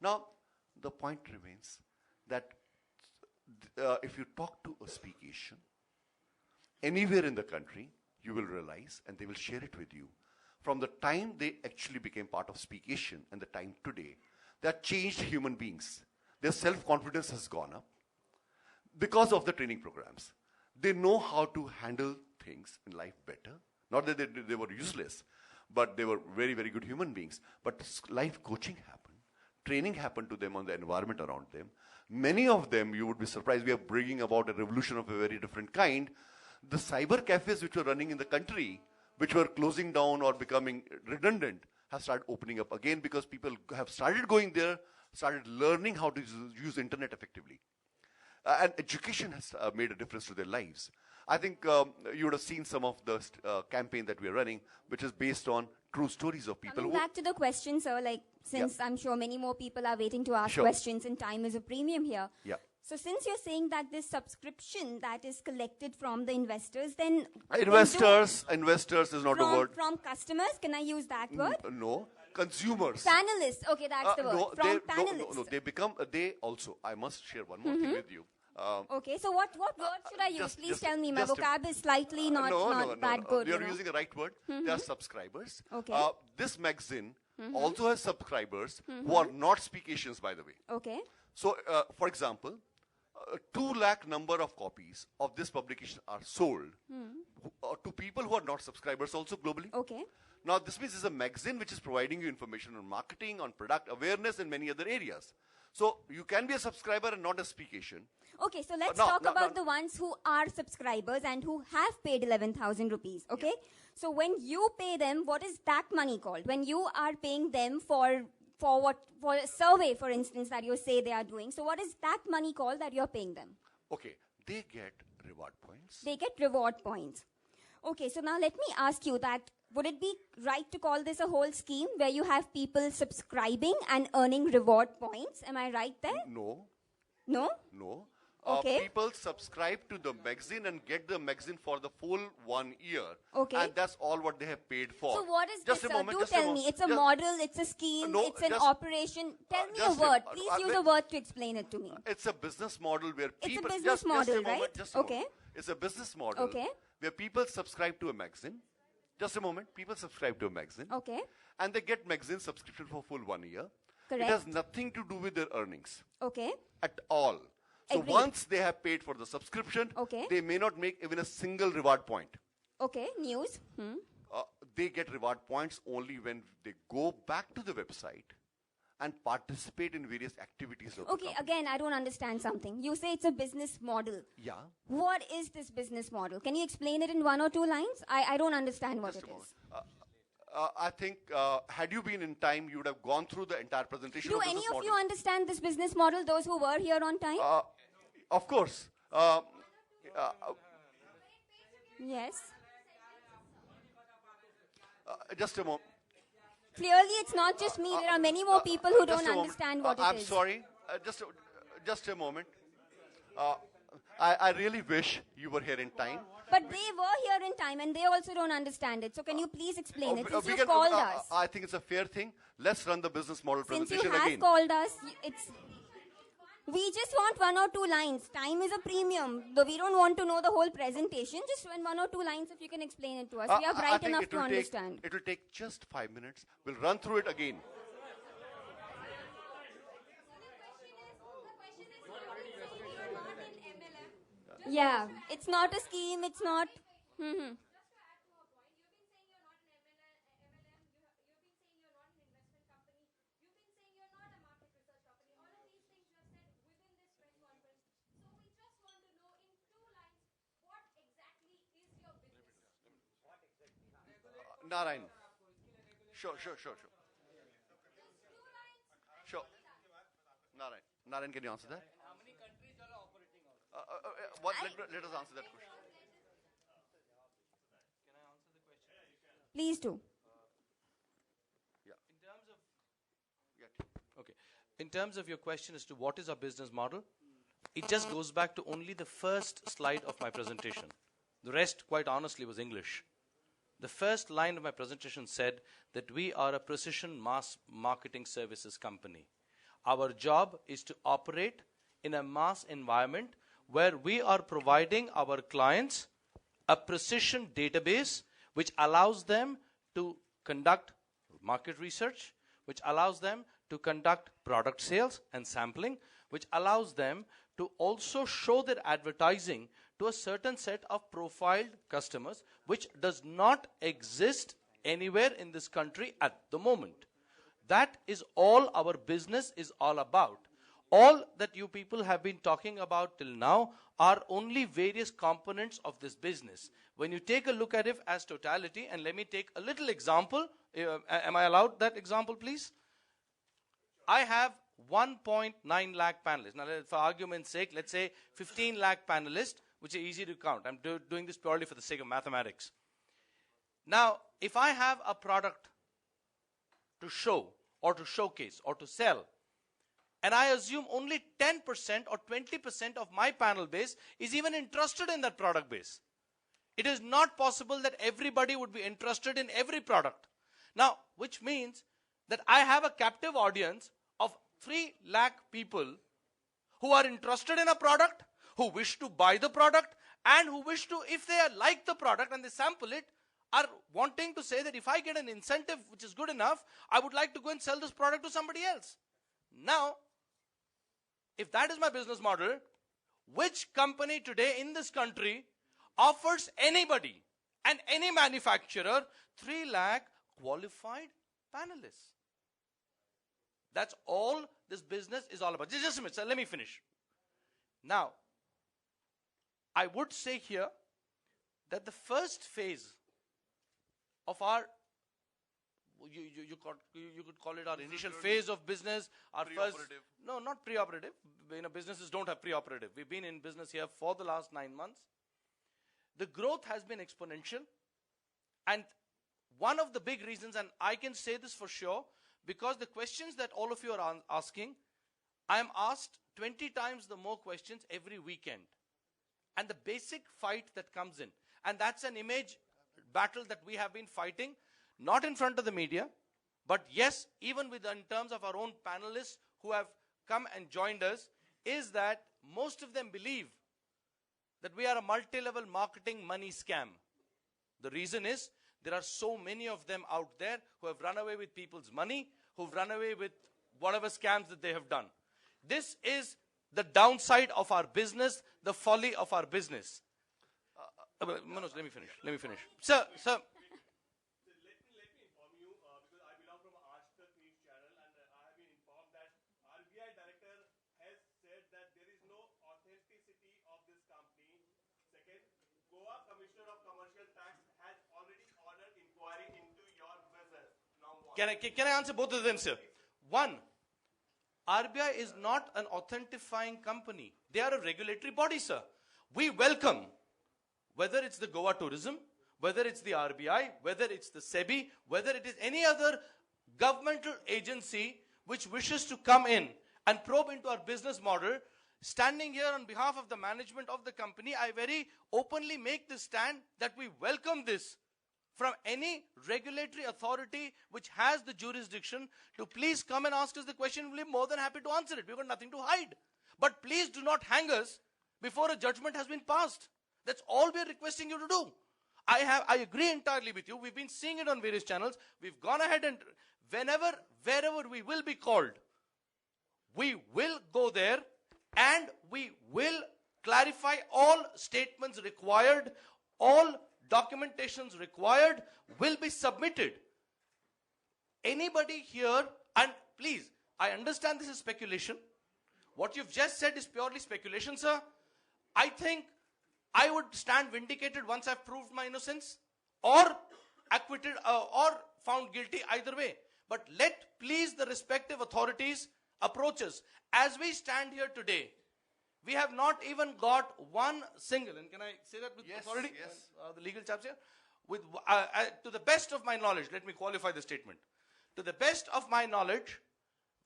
Now, the point remains that if you talk to a Speak Asian, anywhere in the country, you will realize, and they will share it with you, from the time they actually became part of Speak Asian and the time today, they are changed human beings. Their self-confidence has gone up because of the training programs. They know how to handle things in life better. Not that they were useless, but they were very, very good human beings. But life coaching happened. Training happened to them on the environment around them. Many of them, you would be surprised, we are bringing about a revolution of a very different kind. The cyber cafes which were running in the country, which were closing down or becoming redundant, have started opening up again because people have started going there, started learning how to use internet effectively. And education has made a difference to their lives. I think you would have seen some of the campaign that we're running, which is based on true stories of people. Coming back to the question, sir, like, since I'm sure many more people are waiting to ask questions and time is a premium here. Yeah. So since you're saying that this subscription that is collected from the investors, then... Investors is not a word. From customers, can I use that word? No. Consumers. Panelists, okay, that's the word. No, From panelists. No, they also, I must share one more thing with you. Okay, so what word should I use? Please tell me. My vocab is slightly not that good. You're using the right word. They are subscribers. Okay. This magazine also has subscribers who are not speakasians, by the way. Okay. So, for example, 2 lakh number of copies of this publication are sold to people who are not subscribers also globally. Okay. Now, this means it's a magazine which is providing you information on marketing, on product awareness, and many other areas. So, you can be a subscriber and not a speakation. Okay, so let's talk about the ones who are subscribers and who have paid 11,000 rupees, okay? Yeah. So, when you pay them, what is that money called? When you are paying them for a survey, for instance, that you say they are doing. So, what is that money called that you're paying them? Okay, they get reward points. They get reward points. Okay, so now let me ask you that, would it be right to call this a whole scheme where you have people subscribing and earning reward points? Am I right there? No. No? No. Okay. People subscribe to the magazine and get the magazine for the full 1 year. Okay. And that's all what they have paid for. So what is just this? A moment, do tell me. It's a model, it's a scheme, no, it's an operation. Tell me a word. Please use a word to explain it to me. It's a business model where people... It's a business model, right? Okay. It's a business model where people subscribe to a magazine. Just a moment. People subscribe to a magazine. Okay. And they get magazine subscription for full 1 year. Correct. It has nothing to do with their earnings. Okay. At all. So Agreed. once they have paid for the subscription, they may not make even a single reward point. Okay, news. They get reward points only when they go back to the website and participate in various activities of the company. Again, I don't understand something. You say it's a business model. Yeah. What is this business model? Can you explain it in 1 or 2 lines? I don't understand what it is. I think, had you been in time, you would have gone through the entire presentation Do of any business of model. you understand this business model, those who were here on time? Of course. Yes. Just a moment. Clearly, it's not just me. There are many more people who don't understand what it is. I'm sorry. Just a moment. I really wish you were here in time. But they were here in time and they also don't understand it. So can you please explain it? Since you called us. I think it's a fair thing. Let's run the business model presentation again. Since you have called us, we just want 1 or 2 lines. Time is a premium. Though we don't want to know the whole presentation. Just 1 or 2 lines if you can explain it to us. We are bright enough to understand. It will take just 5 minutes. We'll run through it again. Yeah, it's not a scheme, it's not... Narayan. Sure. Narayan, can you answer that? How many countries are operating on? Let us answer that question. Can I answer the question? Please do. In terms of your question as to what is our business model, it just goes back to only the first slide of my presentation. The rest, quite honestly, was English. The first line of my presentation said that we are a precision mass marketing services company. Our job is to operate in a mass environment where we are providing our clients a precision database which allows them to conduct market research, which allows them to conduct product sales and sampling, which allows them to also show their advertising to a certain set of profiled customers, which does not exist anywhere in this country at the moment. That is all our business is all about. All that you people have been talking about till now are only various components of this business. When you take a look at it as totality, and let me take a little example. Am I allowed that example, please? I have 1.9 lakh panelists. Now, for argument's sake, let's say 15 lakh panelists which are easy to count. I'm doing this purely for the sake of mathematics. Now, if I have a product to show or to showcase or to sell, and I assume only 10% or 20% of my panel base is even interested in that product base, it is not possible that everybody would be interested in every product. Now, which means that I have a captive audience of 3 lakh people who are interested in a product, who wish to buy the product, and who wish to, if they like the product and they sample it, are wanting to say that if I get an incentive which is good enough, I would like to go and sell this product to somebody else. Now, if that is my business model, which company today in this country offers anybody and any manufacturer 3 lakh qualified panelists? That's all this business is all about. Just a minute, sir, let me finish. Now, I would say here that the first phase of our, you could call it our initial phase of business, our first, no, not pre-operative. Businesses don't have pre-operative. We've been in business here for the last 9 months. The growth has been exponential. And one of the big reasons, and I can say this for sure, because the questions that all of you are asking, I am asked 20 times the more questions every weekend. And the basic fight that comes in, and that's an image battle that we have been fighting, not in front of the media, but yes, even in terms of our own panelists who have come and joined us, is that most of them believe that we are a multi-level marketing money scam. The reason is there are so many of them out there who have run away with people's money, who've run away with whatever scams that they have done. This is the downside of our business, the folly of our business. Manoj, let me finish. Sir. Let me inform you, because I belong from Ashtak News channel, and I have been informed that RBI director has said that there is no authenticity of this company. Second, Goa Commissioner of Commercial Tax has already ordered inquiry into your business. Now what? Can I answer both of them, sir? One, RBI is not an authentifying company. They are a regulatory body, sir. We welcome, whether it's the Goa Tourism, whether it's the RBI, whether it's the SEBI, whether it is any other governmental agency which wishes to come in and probe into our business model. Standing here on behalf of the management of the company, I very openly make this stand that we welcome this from any regulatory authority which has the jurisdiction to please come and ask us the question. We'll be more than happy to answer it. We've got nothing to hide. But please do not hang us before a judgment has been passed. That's all we're requesting you to do. I agree entirely with you. We've been seeing it on various channels. We've gone ahead and wherever we will be called, we will go there and we will clarify all statements required, all documentations required will be submitted. Anybody here, and please, I understand this is speculation. What you've just said is purely speculation, sir. I think I would stand vindicated once I've proved my innocence, or acquitted, or found guilty, either way. But let please the respective authorities approach us. As we stand here today, we have not even got one single, and can I say that with authority? Yes. The legal chaps here? To the best of my knowledge, let me qualify the statement. To the best of my knowledge,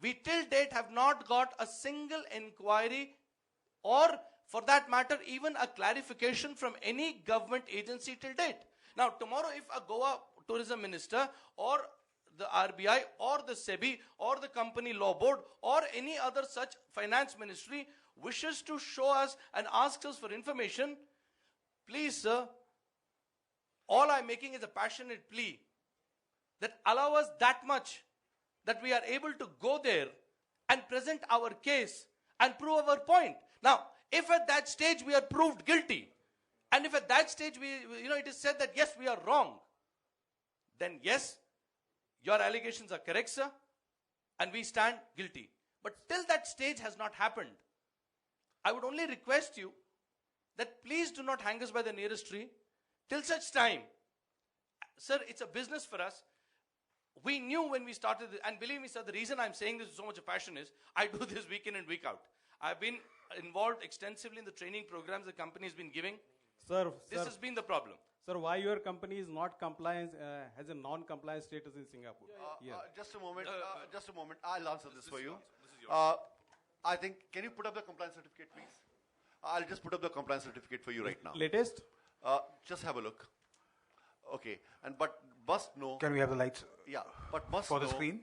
we till date have not got a single inquiry, or for that matter, even a clarification from any government agency till date. Now, tomorrow, if a Goa tourism minister or the RBI or the SEBI or the company law board or any other such finance ministry wishes to show us and asks us for information, please, sir, all I'm making is a passionate plea that allow us that much that we are able to go there and present our case and prove our point. Now, if at that stage we are proved guilty, and if at that stage it is said that yes, we are wrong, then yes, your allegations are correct, sir, and we stand guilty. But till that stage has not happened, I would only request you that please do not hang us by the nearest tree till such time. Sir, it's a business for us. We knew when we started, and believe me, sir, the reason I'm saying this with so much passion is I do this week in and week out. I've been involved extensively in the training programs the company has been giving. Sir, This has been the problem. Sir, why your company is not compliance, has a non-compliance status in Singapore? Just a moment. Just a moment. I'll answer this for you. I think, can you put up the compliance certificate, please? I'll just put up the compliance certificate for you right now. Latest? Just have a look. Okay. But must know. Can we have the lights? Yeah. But must for know. the screen?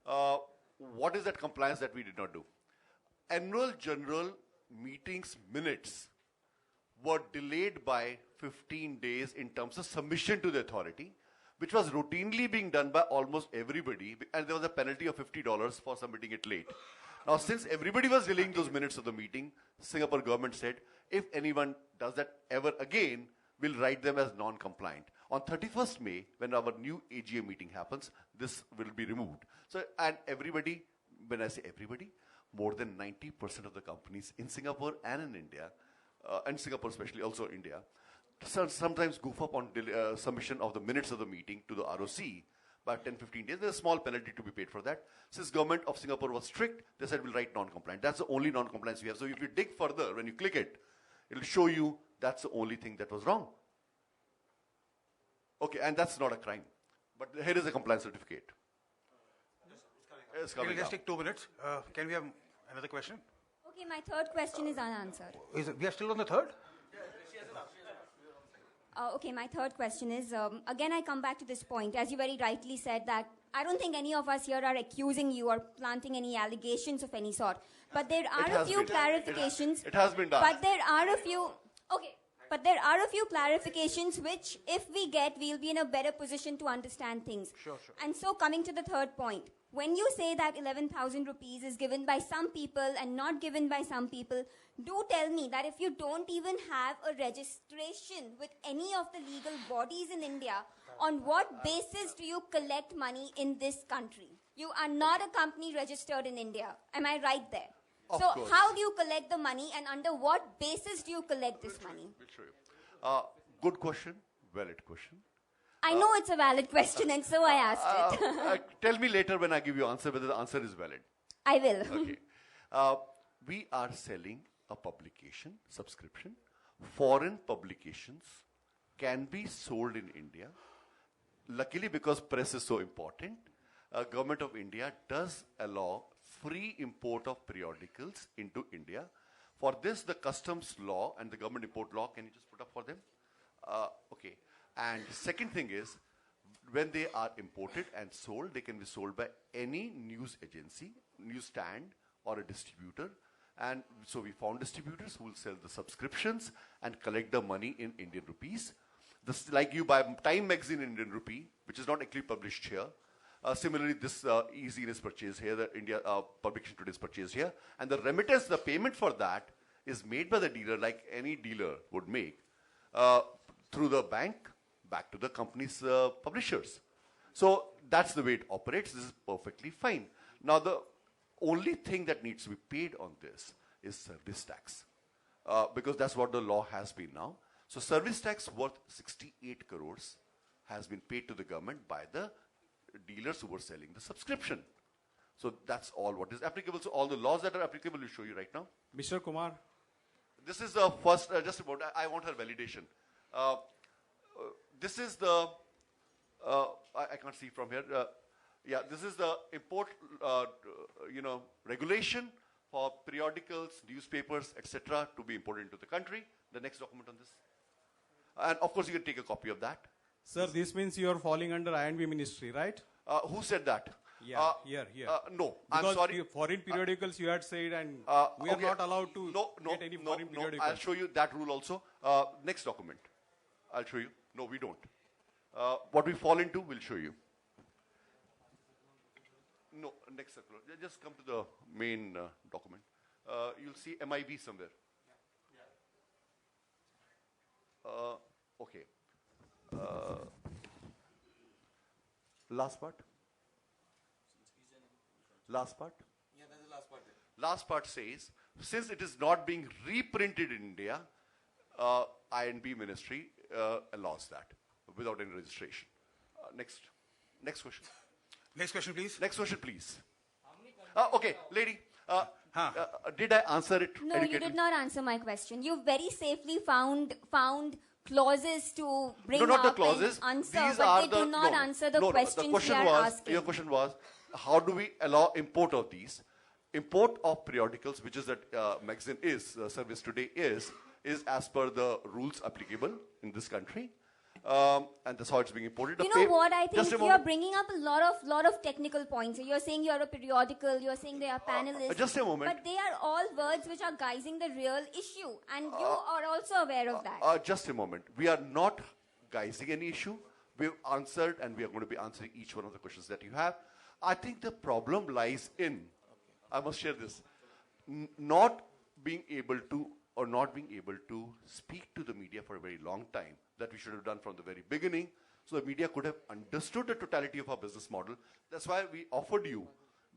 What is that compliance that we did not do? Annual general meetings minutes were delayed by 15 days in terms of submission to the authority, which was routinely being done by almost everybody, and there was a penalty of $50 for submitting it late. Now, since everybody was delaying those minutes of the meeting, Singapore government said, if anyone does that ever again, we'll write them as non-compliant. On 31st May, when our new AGM meeting happens, this will be removed. So, and everybody, when I say everybody, more than 90% of the companies in Singapore and in India, and Singapore especially, also India, sometimes goof up on submission of the minutes of the meeting to the ROC by 10-15 days. There's a small penalty to be paid for that. Since government of Singapore was strict, they said we'll write non-compliant. That's the only non-compliance we have. So if you dig further, when you click it, it'll show you that's the only thing that was wrong. Okay, and that's not a crime. But here is a compliance certificate. It's We'll coming just up. take 2 minutes. Can we have another question? Okay, my third question is unanswered. We are still on the third? Okay, my third question is, again, I come back to this point. As you very rightly said that I don't think any of us here are accusing you or planting any allegations of any sort. But there are a few clarifications. It has been done. But there are a few, okay, but there are a few clarifications which, if we get, we'll be in a better position to understand things. Sure. And so coming to the third point, when you say that 11,000 rupees is given by some people and not given by some people, do tell me that if you don't even have a registration with any of the legal bodies in India, on what basis do you collect money in this country? You are not a company registered in India. Am I right there? Of So course. how do you collect the money and under what basis do you collect this money? We'll show you. Good question, valid question. I know it's a valid question and so I asked it. Tell me later when I give you answer whether the answer is valid. I will. Okay. We are selling a publication, subscription. Foreign publications can be sold in India. Luckily, because press is so important, Government of India does allow free import of periodicals into India. For this, the customs law and the government import law, can you just put up for them? Okay. And second thing is, when they are imported and sold, they can be sold by any news agency, newsstand, or a distributor. And so we found distributors who will sell the subscriptions and collect the money in Indian rupees. This, like you buy Time magazine in Indian rupee, which is not actually published here. Similarly, this e-zine is purchased here, the India publication today is purchased here. And the remittance, the payment for that is made by the dealer, like any dealer would make, through the bank, back to the company's publishers. So that's the way it operates. This is perfectly fine. Now, the only thing that needs to be paid on this is service tax, because that's what the law has been now. So service tax worth 68 crores has been paid to the government by the dealers who were selling the subscription. So that's all what is applicable. So all the laws that are applicable, we'll show you right now. Mr. Kumar. This is the first, just about, I want her validation. This is the, I can't see from here. Yeah, this is the import, regulation for periodicals, newspapers, etc. to be imported into the country. The next document on this. And of course, you can take a copy of that. Sir, this means you are falling under I&B ministry, right? Who said that? Yeah, here. No, Because I'm sorry. Foreign periodicals you had said, and we are not allowed to get any foreign periodicals. I'll show you that rule also. Next document. I'll show you. No, we don't. What we fall into, we'll show you. No, next circular. Just come to the main document. You'll see MIB somewhere. Okay. Last part? Last part? Yeah, that's the last part. Last part says, since it is not being reprinted in India, I&B ministry allows that without any registration. Next question. Next question, please. Next question, please. Okay, lady. Did I answer it? No, you did not answer my question. You very safely found clauses to bring No, not the up clauses. and answer, These but are they do not answer the questions the question we are was, asking. your question was, how do we allow import of these? Import of periodicals, which is that magazine is, service today is as per the rules applicable in this country. And that's how it's being imported. You know what? I think you're bringing up a lot of technical points. You're saying you're a periodical. You're saying they are panelists. Just a moment. But they are all words which are guising the real issue, and you are also aware of that. Just a moment. We are not guising any issue. We've answered, and we are going to be answering each one of the questions that you have. I think the problem lies in, I must share this, not being able to speak to the media for a very long time, that we should have done from the very beginning, so the media could have understood the totality of our business model. That's why we offered you,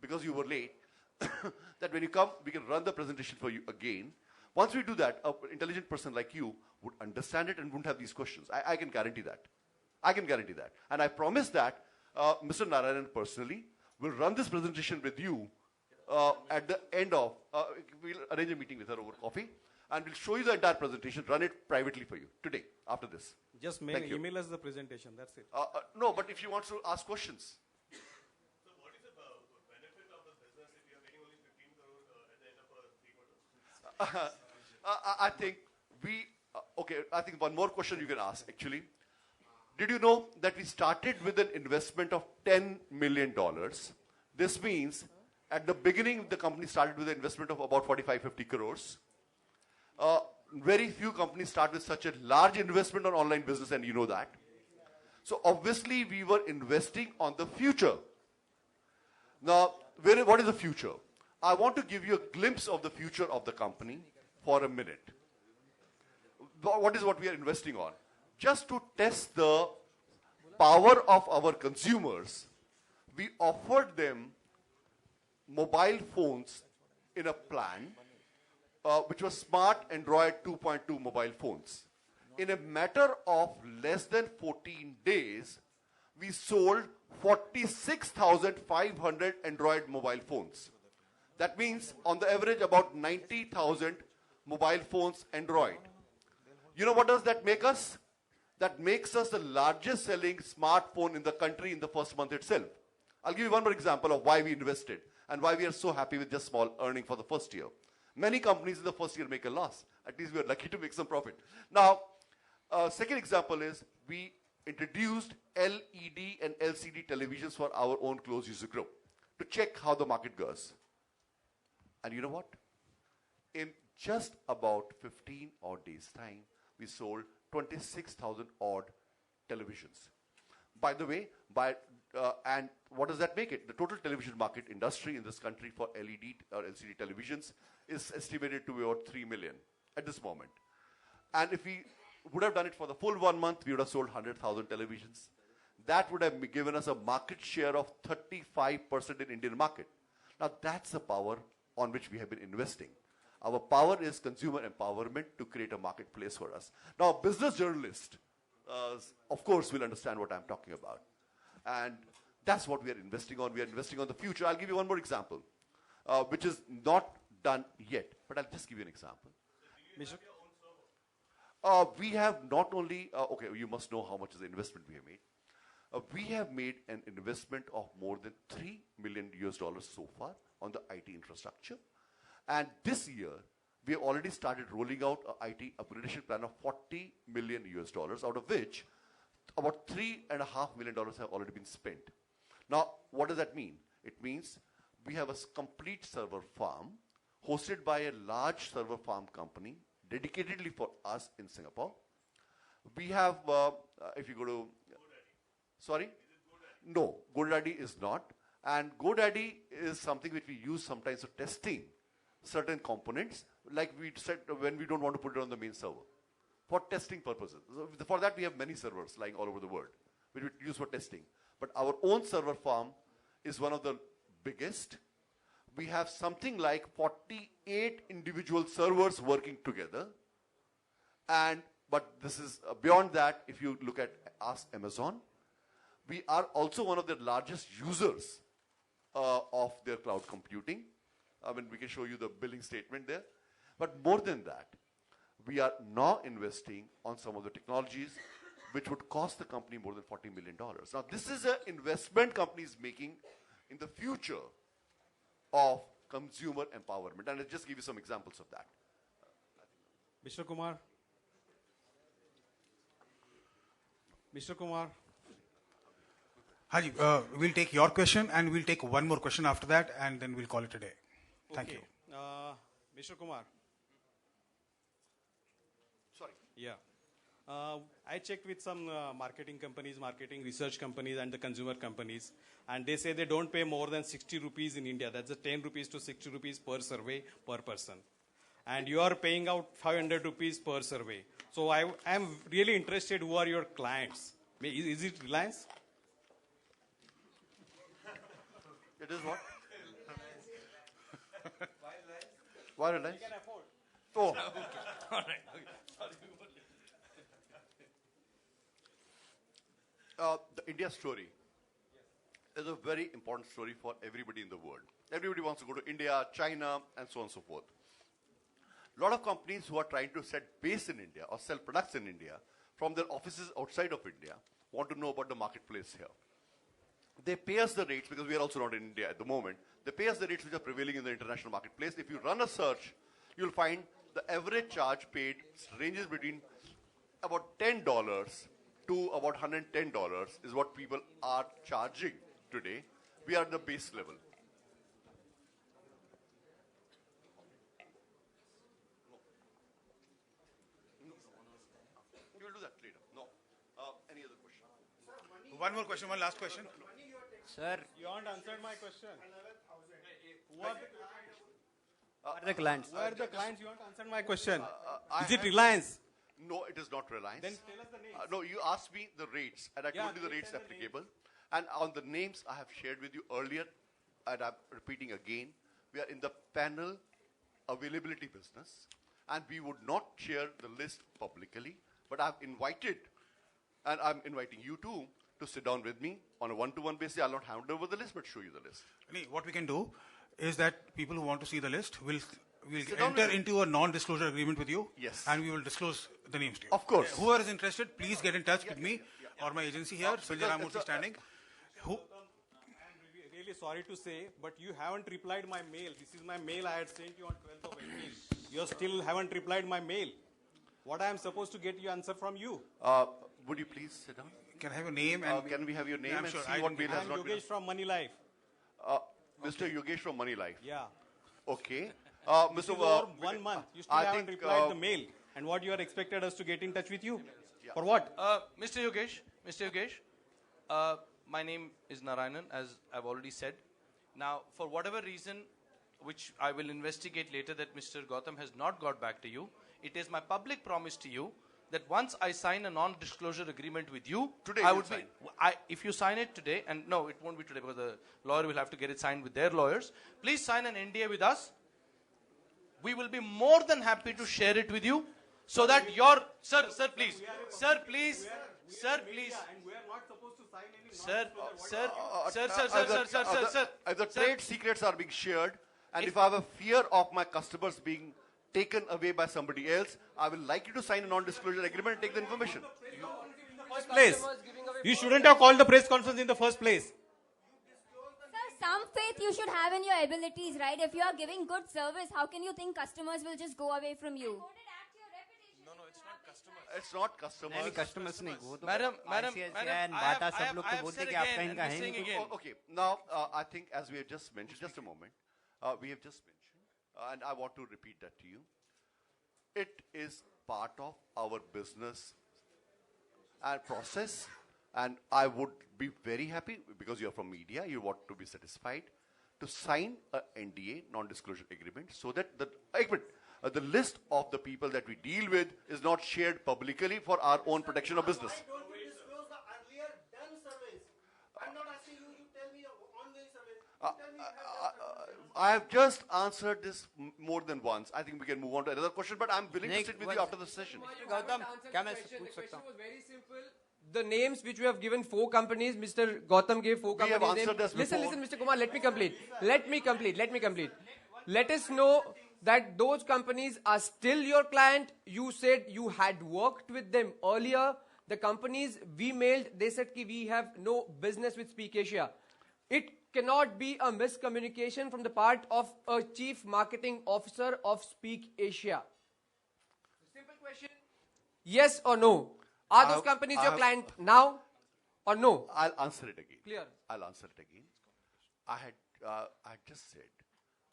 because you were late, that when you come, we can run the presentation for you again. Once we do that, an intelligent person like you would understand it and wouldn't have these questions. I can guarantee that. I can guarantee that. And I promise that Mr. Narayanan personally will run this presentation with you at the end of, we'll arrange a meeting with her over coffee, and we'll show you the entire presentation, run it privately for you today, after this. Just email us the presentation, that's it. No, but if you want to ask questions. So what is the benefit of the business if you are getting only 15 crore at the end of 3 quarters? I think I think one more question you can ask, actually. Did you know that we started with an investment of $10 million? This means at the beginning, the company started with an investment of about 45-50 crores. Very few companies start with such a large investment on online business, and you know that. So obviously, we were investing on the future. Now, what is the future? I want to give you a glimpse of the future of the company for a minute. What is what we are investing on? Just to test the power of our consumers, we offered them mobile phones in a plan, which was smart Android 2.2 mobile phones. In a matter of less than 14 days, we sold 46,500 Android mobile phones. That means, on the average, about 90,000 mobile phones Android. You know what does that make us? That makes us the largest selling smartphone in the country in the first month itself. I'll give you one more example of why we invested and why we are so happy with just small earning for the first year. Many companies in the first year make a loss. At least we are lucky to make some profit. Now, second example is we introduced LED and LCD televisions for our own closed user group to check how the market goes. And you know what? In just about 15 odd days' time, we sold 26,000 odd televisions. By the way, and what does that make it? The total television market industry in this country for LED or LCD televisions is estimated to be about 3 million at this moment. And if we would have done it for the full 1 month, we would have sold 100,000 televisions. That would have given us a market share of 35% in Indian market. Now that's the power on which we have been investing. Our power is consumer empowerment to create a marketplace for us. Now, business journalists, of course, will understand what I'm talking about. And that's what we are investing on. We are investing on the future. I'll give you one more example, which is not done yet, but I'll just give you an example. We have not only, okay, you must know how much is the investment we have made. We have made an investment of more than $3 million so far on the IT infrastructure. And this year, we have already started rolling out an IT upgradation plan of $40 million, out of which about $3.5 million have already been spent. Now, what does that mean? It means we have a complete server farm hosted by a large server farm company dedicatedly for us in Singapore. We have, if you go to, sorry? No, GoDaddy is not. And GoDaddy is something which we use sometimes for testing certain components, like we said when we don't want to put it on the main server, for testing purposes. So for that, we have many servers lying all over the world, which we use for testing. But our own server farm is one of the biggest. We have something like 48 individual servers working together. But this is beyond that. If you look at Ask Amazon, we are also one of the largest users of their cloud computing. I mean, we can show you the billing statement there. But more than that, we are now investing on some of the technologies which would cost the company more than $40 million. Now, this is an investment company is making in the future of consumer empowerment. And I'll just give you some examples of that. Mr. Kumar. Mr. Kumar. Haji, we'll take your question and we'll take one more question after that and then we'll call it a day. Thank you. Mr. Kumar. Sorry. Yeah. I checked with some marketing companies, marketing research companies, and the consumer companies, and they say they don't pay more than 60 rupees in India. That's a 10 rupees to 60 rupees per survey per person. And you are paying out 500 rupees per survey. So I am really interested, who are your clients? Is it Reliance? It is what? Why Reliance? You can afford. Oh. Okay. All right. Okay. Sorry. The India story is a very important story for everybody in the world. Everybody wants to go to India, China, and so on and so forth. A lot of companies who are trying to set base in India or sell products in India from their offices outside of India want to know about the marketplace here. They pay us the rates, because we are also not in India at the moment. They pay us the rates which are prevailing in the international marketplace. If you run a search, you'll find the average charge paid ranges between about $10 to about $110 is what people are charging today. We are at the base level. We'll do that later. No. Any other question? One more question, one last question. Sir, You haven't answered my question. Who are the clients? are the clients? You haven't answered my question. Is I it have- Reliance? No, it is not Reliance. Then tell us the names. No, you asked me the rates, and I Yeah, told you the please rates tell the applicable. And on the names I have shared with you earlier, and I'm repeating again, we are in the panel availability business, and we would not share the list publicly, but I've invited, and I'm inviting you too, to sit down with me on a one-to-one basis. I'll not hand over the list, but show you the list. What we can do is that people who want to see the list will Sit down enter with me. into a non-disclosure agreement with you. Yes. And we will disclose the names to you. Of course. Whoever is interested, please get in touch with me or my agency here, Because Sanjay it's Ramurthy a- standing. Who? I'm really sorry to say, but you haven't replied my mail. This is my mail I had sent you on 12th of April. You still haven't replied my mail. What I am supposed to get you answer from you? Would you please sit down? Can I have your name? And Can we have your name Yeah, I'm and sure. see I what didn't mail get has I'm not been? Yogesh from Money Life. Mr. Yogesh from Money Life. Yeah. Okay. This Mr. is over 1 month. You still I haven't think, replied the mail. And what you are expected us to get in touch with you? Yeah. For what? Mr. Yogesh, my name is Narayanan, as I've already said. Now, for whatever reason, which I will investigate later, that Mr. Gautam has not got back to you, it is my public promise to you that once I sign a non-disclosure agreement with you, Today I you'll would sign. if you sign it today, and no, it won't be today because the lawyer will have to get it signed with their lawyers. Please sign an NDA with us. We will be more than happy to share it with you, so that your sir, please, sir, please. And we are not supposed to sign any Sir, If the trade secrets are being shared, and if I have a fear of my customers being taken away by somebody else, I will like you to sign a non-disclosure agreement and take the information. first place. You shouldn't have called the press conference in the first place. Sir, some faith you should have in your abilities, right? If you are giving good service, how can you think customers will just go away from you? It's not customers. नहीं customers नहीं वो तो Madam, ICICI and बाटा सब लोग तो बोलते हैं कि आपका इनका है नहीं कुछ। Okay, now I think as we have just mentioned, just a moment, we have just mentioned, and I want to repeat that to you. It is part of our business and process, and I would be very happy, because you are from media, you want to be satisfied, to sign a NDA, non-disclosure agreement, so that the list of the people that we deal with is not shared publicly for our own protection of business. Why don't you disclose the earlier done surveys? I'm not asking you to tell me ongoing surveys. You tell me you have done surveys. I have just answered this more than once. I think we can move on to another question, but I'm willing to sit with you after the session. Gautam, क्या मैं The पूछ सकता question हूँ? was very simple. the names which we have given 4 companies. Mr. Gautam gave 4 We have companies. answered this Listen, before. Mr. Kumar, let me complete. Let me complete. Let us know that those companies are still your client. You said you had worked with them earlier. The companies we mailed, they said ki we have no business with speakasia. It cannot be a miscommunication from the part of a chief marketing officer of speakasia. Simple question. Yes or no? Are those companies your client now or no? I'll answer it again. Clear. I'll answer it again. I had just said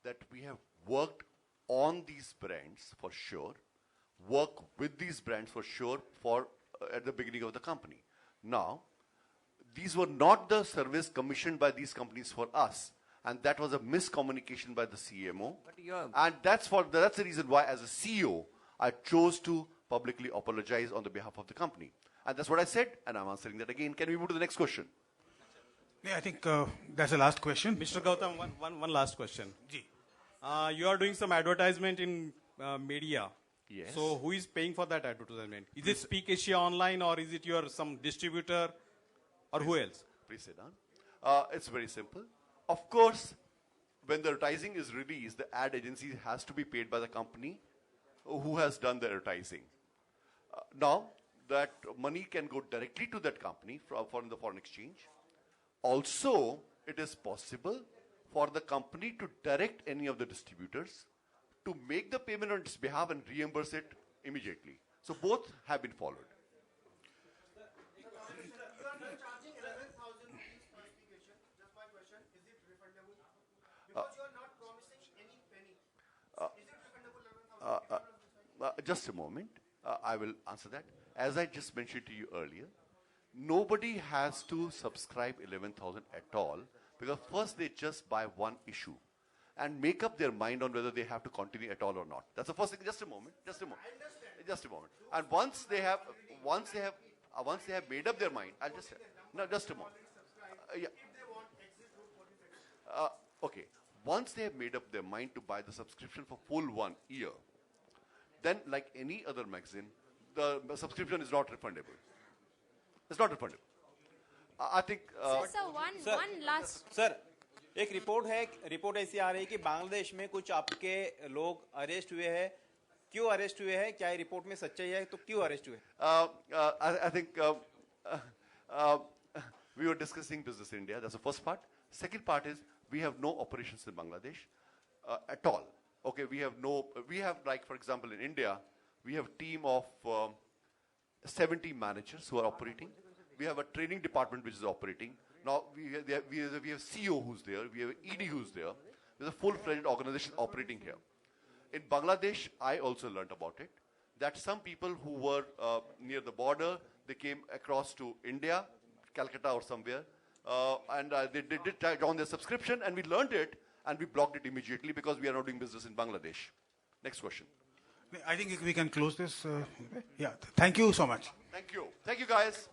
that we have worked on these brands for sure, work with these brands for sure for at the beginning of the company. Now, these were not the service commissioned by these companies for us, and that was a miscommunication by the CMO. And that's the reason why, as a CEO, I chose to publicly apologize on the behalf of the company. And that's what I said, and I'm answering that again. Can we move to the next question? Yeah, I think that's the last question. Mr. Gautam, one last question. You are doing some advertisement in media. Yes. So who is paying for that advertisement? Is it speakasia Online, or is it your some distributor, or who else? Please sit down. It's very simple. Of course, when the advertising is released, the ad agency has to be paid by the company who has done the advertising. Now, that money can go directly to that company from the foreign exchange. Also, it is possible for the company to direct any of the distributors to make the payment on its behalf and reimburse it immediately. So both have been followed. You are not charging 11,000 rupees per speaker. Just my question, is it refundable? Because you are not promising any penny. Is it refundable 11,000? Just a moment. I will answer that. As I just mentioned to you earlier, nobody has to subscribe 11,000 at all, because first they just buy one issue and make up their mind on whether they have to continue at all or not. That's the first thing. Just a moment. Just a moment. And once they have made up their mind, just a moment. Okay. Once they have made up their mind to buy the subscription for full 1 year, then like any other magazine, the subscription is not refundable. It's not refundable. I think. one last. Sir, एक report ऐसी आ रही है कि बांग्लादेश में कुछ आपके लोग arrest हुए हैं. क्यों अरेस्ट हुए हैं? क्या ये रिपोर्ट में सच्चाई है? तो क्यों अरेस्ट हुए? I think we were discussing Business India. That's the first part. Second part is we have no operations in Bangladesh at all. Okay, we have like, for example, in India, we have a team of 70 managers who are operating. We have a training department which is operating. Now, we have CEO who's there, we have ED who's there. There's a full-fledged organization operating here. In Bangladesh, I also learned about it, that some people who were near the border, they came across to India, Calcutta or somewhere, and they did join their subscription, and we learned it, and we blocked it immediately because we are not doing business in Bangladesh. Next question. I think we can close this. Yeah, thank you so much. Thank you. Thank you, guys.